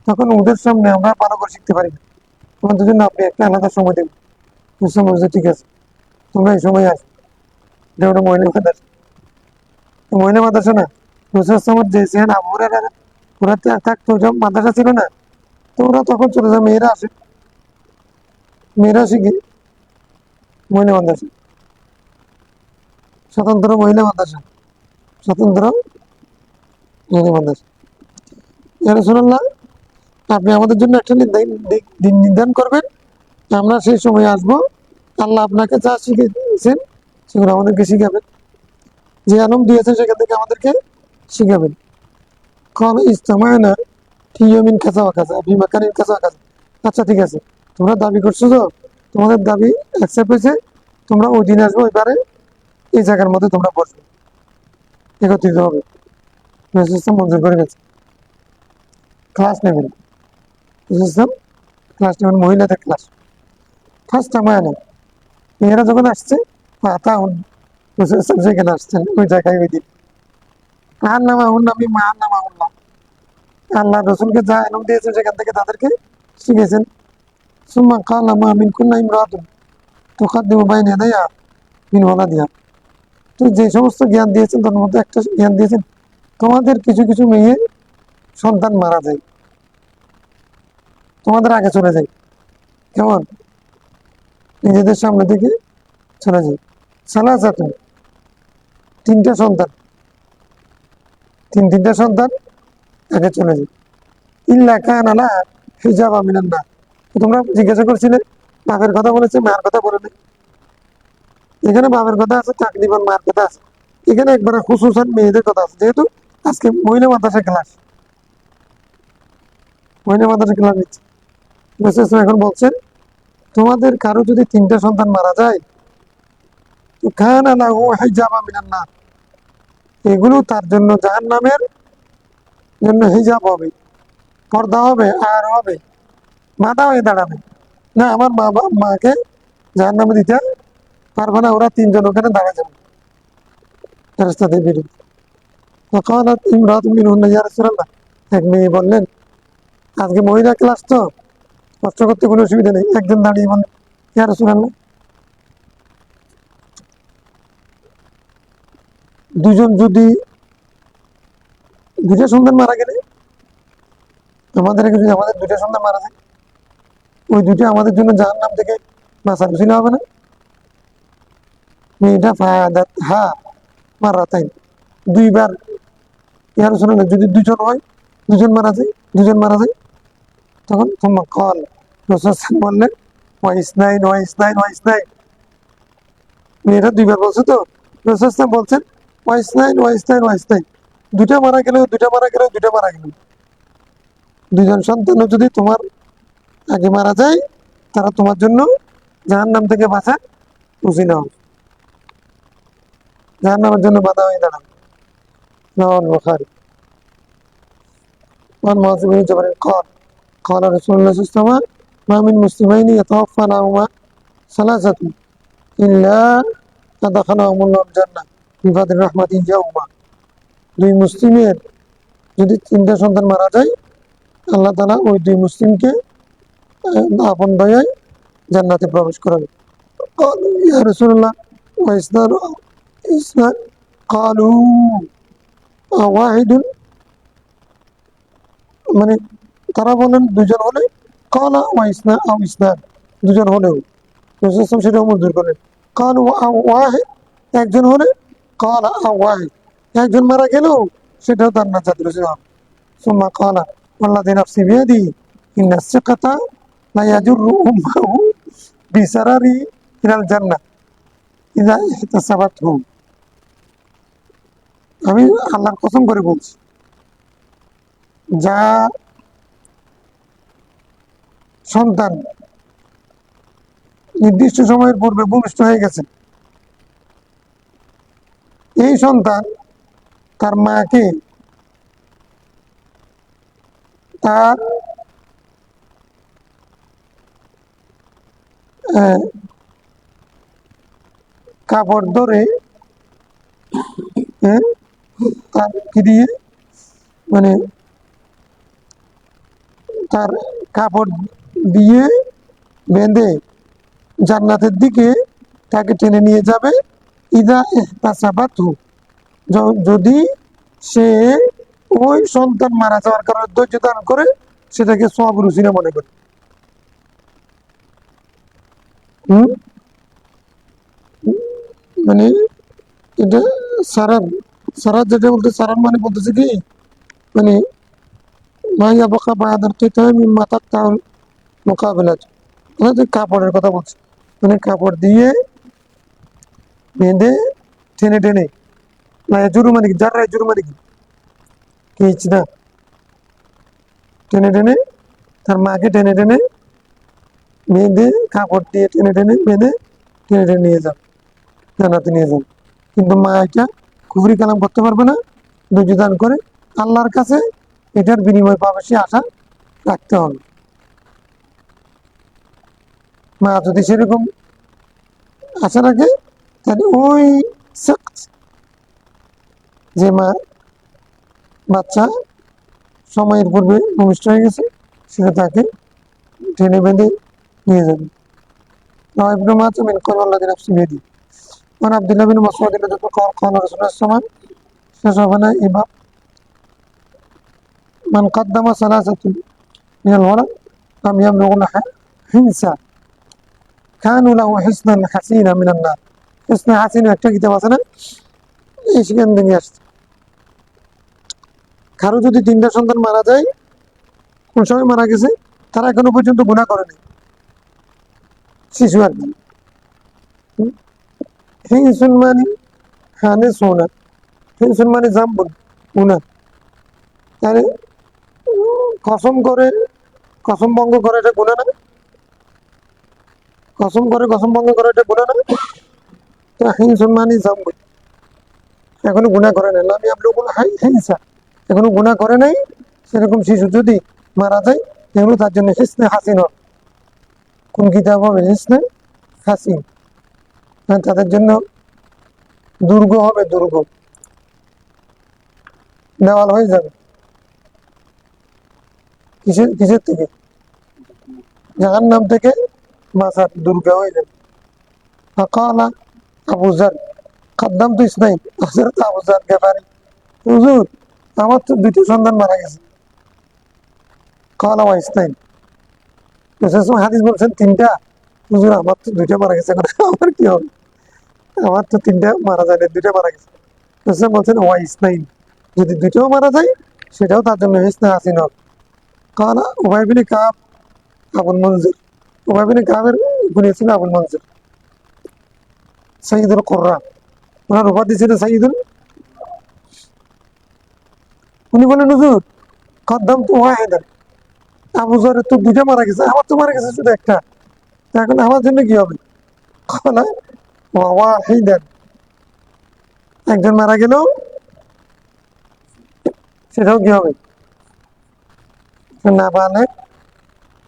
তখন ওদের সামনে আমরা ভালো করে শিখতে পারি না তোমাদের জন্য আপনি একটা আলাদা সময় দেবেন বুঝতে বলছে ঠিক আছে তোমরা এই সময় আসো এটা ওটা মহিলা মাদ্রাসা মহিলা মাদ্রাসা না রসুল যে সেন আবুরা ওরা থাকতো সব মাদ্রাসা ছিল না তো ওরা তখন চলে যায় মেয়েরা শিখে মহিলা মাদ্রাসা স্বতন্ত্র মহিলা মাদ্রাসা স্বতন্ত্র মহিলা মাদ্রাসা ইয়া রাসূলুল্লাহ আপনি আমাদের জন্য একটা দিন নির্ধারণ করবেন আমরা সেই সময় আসবো আল্লাহ আপনাকে যা শিখিয়েছেন সেগুলো আমাদেরকে শিখাবেন যে আলম দিয়েছেন সেখান থেকে আমাদেরকে শিখাবেন কল ইজতামানা ফি ইয়াউমিন কাযা ওয়া কাযা ফি মাকানিন কাযা ওয়া কাযা আচ্ছা ঠিক আছে তোমরা দাবি করছো তো তোমাদের দাবি অ্যাকসেপ্ট হয়েছে তোমরা ওই দিন আসবো এবারে এই জায়গার মধ্যে তোমরা বসবে একত্রিত হবে সিস্টেম মঞ্জুর করে গেছে ক্লাস নেবেন সিস্টেম ক্লাস নেবেন মহিলাদের ক্লাস ফার্স্ট আমায় না মেয়েরা যখন আসছে সেখানে আসছেন ওই জায়গায় ওই দিন আর নামা আমি মার নামা উল্লাহ আল্লাহ রসুলকে যা এলম দিয়েছেন সেখান থেকে তাদেরকে শিখেছেন সুম্মা কালা মা মিন কুল্লা ইমরাতুন তুকাদ্দিমু বাইনা ইয়াদাইহা মিন ওয়ালাদিহা তো যে সমস্ত জ্ঞান দিয়েছেন তার মধ্যে একটা জ্ঞান দিয়েছেন তোমাদের কিছু কিছু মেয়ে সন্তান মারা যায় তোমাদের আগে চলে যায় কেমন নিজেদের সামনে থেকে চলে যায় সালাসাতুন তিনটা সন্তান আগে চলে যায় ইল্লা কানা লাহা হিজাবা মিনান নার তোমরা জিজ্ঞাসা করছিলে বাপের কথা বলেছে মায়ের কথা বলে নাই এখানে বাপের কথা আছে তাকরিবান মায়ের কথা আছে এখানে একবারে খুসুসান মেয়েদের কথা আছে যেহেতু আজকে মহিলা মাদ্রাসা ক্লাস নিচ্ছে এখন বলছেন তোমাদের কারো যদি তিনটা সন্তান মারা যায় তো কানা লাহু হিজাবা মিনান নার এগুলো তার জন্য জাহান্নামের জন্য হিজাব হবে পর্দা হবে আর হবে বাধা হয়ে দাঁড়াবে না আমার মাকে জাহান্নামে দিতে পারবে না ওরা তিনজন ওখানে দাঁড়া যাবে ফেরেশতাদের বিরুদ্ধে وقالت امرأة منهن يا رسول الله এক মেয়ে বললেন আজকে মহিলা ক্লাস তো কষ্ট করতে কোনো অসুবিধা নেই একজন দাঁড়িয়ে বললেন ইয়া রাসূলুল্লাহ দুজন যদি দুটা সন্তান মারা গেলে আমাদের দুটা সন্তান মারা যায় ওই দুটো আমাদের জন্য জাহান্নাম থেকে বাঁচার ছিল হবে না মেয়েটা ফায়াদাত হা মারাতাইন দুইবার ইয়া রাসূলুল্লাহ যদি দুজন হয়, দুজন মারা যায় তখন তোমা কল রাসূল বললেন ওয়াইসনাইন ওয়াইসনাইন ওয়াইসনাইন, মেয়েরা দুইবার বলছে তো, রাসূল বলছেন ওয়াইসনাইন ওয়াইসনাইন ওয়াইসনাইন, দুইটা মারা গেলেও দুইটা মারা গেলেও দুইটা মারা গেল, দুইজন সন্তানও যদি তোমার আগে মারা যায় তারা তোমার জন্য জাহান্নাম থেকে বাঁচার উসিলা হবে, জাহান্নামের জন্য বাধা হয়ে দাঁড়াবে। রাওয়াহুল বুখারী। وعن معاذ بن جبل قال قال رسول الله صلى الله عليه وسلم ما من مسلمين يتوفى عنهما ثلاثة إلا أدخلهم الله الجنة بفضل رحمته يوما। দুই মুসলিমের যদি তিনটা সন্তান মারা যায় আল্লাহ তাআলা ওই দুই মুসলিমকে আপন দয়ায় জান্নাতে প্রবেশ করাবে। قالوا يا رسول الله وإسناد قالوا واحد, মানে তারা বলেন দুজন হলে, কালা ওয়া ইসনাদ দুজন হলেও, রাসূল সেটা মঞ্জুর করেন। কালু ওয়াহিদ একজন হলে, কালা ওয়াহিদ একজন মারা গেলেও সেটাও তার না জাতির রসুল। সুম্মা কালা ওয়াল্লাযী নাফসি বিয়াদিহি ইন্না সিকাতা লা ইয়াজুররু উম্মাহু বিসারারি ইলাল জান্নাহ ইযা ইহতাসাবাতহু। আমি আল্লাহর কসম করে বলছি, যা সন্তান নির্দিষ্ট সময়ের পূর্বে ভূমিষ্ঠ হয়ে গেছে, এই সন্তান তার মাকে তার কাপড় ধরে তার কি দিয়ে, মানে তার কাপড় দিয়ে বেঁধে জান্নাতের দিকে তাকে টেনে নিয়ে যাবে। ইদা ইহতাসাবাতহু, যদি সে ওই সন্তান মারা যাওয়ার কারণে ধৈর্য ধারণ করে, সেটাকে সওয়াবের উসিলা মনে করে। মানে এটা সারান, সারাত যেটা বলতে, সারান মানে বলতেছে কি, মানে মাইয়া বকা বায়াদার কিতাব মিম্মা তাকতাউল মুকাবিলাত, কাপড়ের কথা বলছে, মানে কাপড় দিয়ে বেঁধে টেনে টেনে, না জুরু মানে কি, যারা জুরু মানে কি না, টেনে টেনে তার মাকে টেনে টেনে বেঁধে, কাপড় দিয়ে টেনে টেনে বেঁধে টেনে টেনে নিয়ে যান, জান্নাতে নিয়ে যান। কিন্তু মা এটা কুফরি কালাম করতে পারবে না, ধৈর্য দান করে আল্লাহর কাছে এটার বিনিময় পাবে, সে আশা রাখতে হবে। মা যদি সেরকম আশা রাখে, তাহলে ওই যে মা বাচ্চা সময়ের পূর্বে ভূমিষ্ঠ হয়ে গেছে, সেটা তাকে টেনে বেঁধে নিয়ে যাবে। ابن ماجه من قول الذي نفسي بيده وعن عبد الله بن مسعود قال قال رسول الله صلى الله عليه وسلم شرفنا إمام من قدم ثلاثة من الولد لم يبلغ حنسا كانوا له حسنا حسينا من النار। حسنا حسينا একটা কিতাব আছে না, এই সেখান থেকে আসছে। কারো যদি তিনটা সন্তান মারা যায়, কোন সময় মারা গেছে, তারা এখনো পর্যন্ত গুনাহ করেনি, শিশু আর কি। হিংসুন মানে হানে সোনা, হিংসুন মানে জাম্বুন গুনাহ, তাহলে কসম করে কসম ভঙ্গ করে এটা গুনাহ না, কসম করে কসম ভঙ্গ করে এটা গুনাহ না। তো হিংসুন মানে জাম্বুন, এখনো গুনাহ করে নাই, লাম ইয়াবলুগুল হিংসা, এখনো গুনাহ করে নাই, সেরকম শিশু যদি মারা যায়, এগুলো তার জন্য হিসনে হাসিন হবে। কোন কিতাব হবে? হিসনে হাসিন, তাদের জন্য দুর্গ হবে, দুর্গ দেওয়াল হয়ে যাবে। কিসের কিসের থেকে? জাহান্নাম থেকে বাঁচার দুর্গ হয়ে যাবে। ফাকালা আবু যার কাদ্দামতু ইসনাইন, হযরত আবু যার গিফারি, হুজুর আমার তো দুইটা সন্তান মারা গেছে। কালা ওয়া ইসনাইন, রাসূল হাদিস বলছেন তিনটা, হুজুর আমার তো দুইটা মারা গেছে, আমার কি হবে? আমার তো তিনটা মারা যায় না, দুইটা মারা গেছে। রাসূল বলছেন ওয়া ইসনাইন, যদি দুইটাও মারা যায় সেটাও তার জন্য হিসনা হাসিন হবে। কারণ উভয় বিন কাব আবুল মনজির, উভয় বিন কাবের গুণী ছিল আবুল মনজির, সাইয়্যিদুল কুররা, ওনার উপাধি ছিল সাইয়্যিদুল। উনি বলেন হুজুর কদ্দাম তো ওয়াহিদান, আবু যরের তো দুইটা মারা গেছে, আমার তো মারা গেছে শুধু একটা, তো এখন আমার জন্য কি হবে? কলা ওয়াহিদান, একজন মারা গেলেও সেটাও কি হবে? নাবালেগ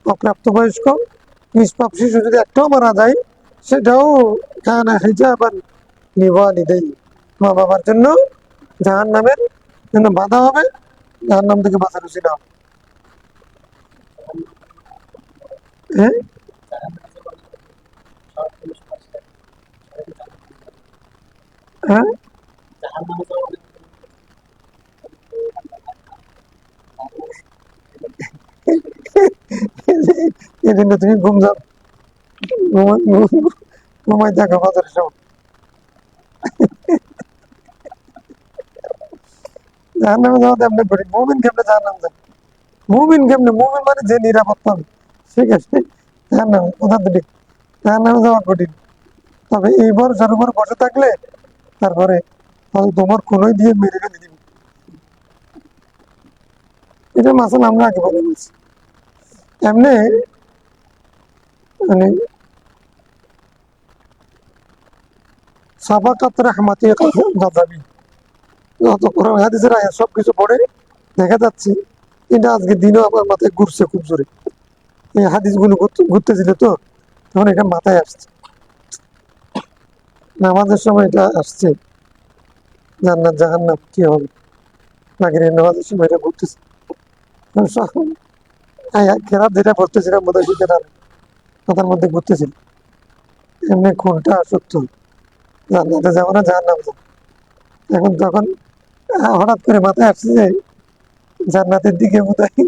অপ্রাপ্তবয়স্ক নিষ্পাপ শিশু যদি একটাও মারা যায় সেটাও কানা হিজাবান লিওয়ালিদাই, মা বাবার জন্য জাহান্নামের জন্য বাধা হবে, জাহান্নাম থেকে বাঁচার উচিত হবে। হ্যাঁ, হ্যাঁ, এই জন্য তুমি ঘুমাই থাকো বাজারের সময়, জাহান্নামে যাওয়া তেমনি করি, মুমিন কেমনে জাহান্নাম যায়? মুমিন কেমনে? মুমিন মানে যে নিরাপদ পাবে, ঠিক আছে, জাহান্নামে কথা তো ঠিক, জাহান্নামে যাওয়া কঠিন। তবে এই ভরসার উপর বসে থাকলে তারপরে হয়তো তোমার কোনোই দিয়ে মেরে ফেলে দিবে। এটা মাসাল আমরা আগে বলে দিচ্ছি। এমনি মানে সাবাকাত রাহমাতি গাযাবি, যত কোরআন হাদিসের আয়াত সবকিছু পড়ে দেখা যাচ্ছে এটা আজকে দিনও আমার মাথায় ঘুরছে খুব জোরে। এই হাদিসগুলো ঘুরতেছিল তো তখন এটা মাথায় আসছে, নামাজের সময় এটা আসছে, জান্নাত জাহান্নাম কি হবে, মাগরিবের নামাজের সময় এটা ঘুরতেছে। কেরাত যেটা পড়তেছিলাম বোধহয় সেটা মাথার মধ্যে ঘুরতেছিল, এমনি কোনটা সত্য, জান্নাতে যাবো না জাহান্নাম যাবো। এখন তখন হঠাৎ করে মাথায় আসছে যে জান্নাতের দিকে বোধহয়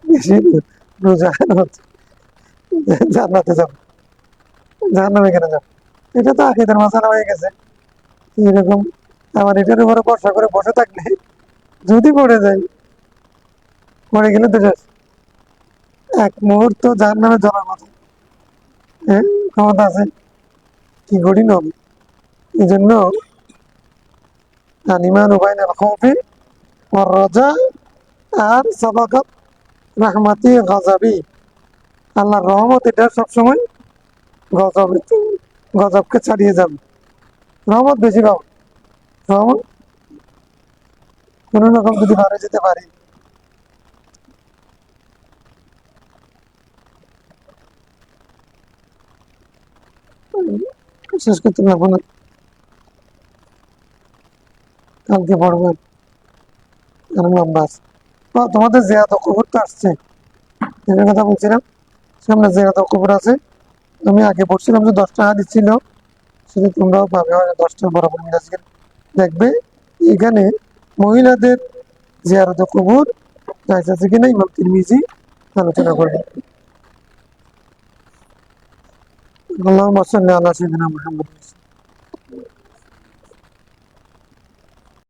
বেশি রুঝান হচ্ছে, জান্নাতে যাবো, জাহান্নামে কেন যাবো? এটা তো আকিদার মাসালা হয়ে গেছে এরকম। আমার এটার উপরে ভরসা করে বসে থাকলে যদি পড়ে যায়, পড়ে গেলে তো শেষ, এক মুহূর্ত জাহান্নামে জ্বলার মতো ক্ষমতা আছে, কি কঠিন হবে। এই জন্য আলিমান উবাইনাল খাউফি ওয়ার রাজা আর সাবাকাত রাহমাতি গাযাবি, আল্লাহর রহমত এটা সবসময় গজব, গজবকে ছাড়িয়ে যাবে, রহমত বেশি পাবো, রহমত কোন রকম যদি পারে যেতে পারি। শেষ করতে পারবো না, কালকে পড়বেন আরো লম্বা আছে। তোমাদের জিয়ারত কবর তো আসছে, এটার কথা বলছিলাম, সামনে জিয়ারত কবর আছে। আমি আগে পড়ছিলাম যে 10টা হাদিস ছিল, সেটা তোমরাও পাবে, 10টা বরাবর মিরাজ দেখবে। এখানে মহিলাদের জিয়ারত কবর জায়েজ আছে কিনা ইমাম তিরমিজি আলোচনা করবে। আল্লাহুম্মা সাল্লি আলা সাইয়্যিদিনা মুহাম্মদ।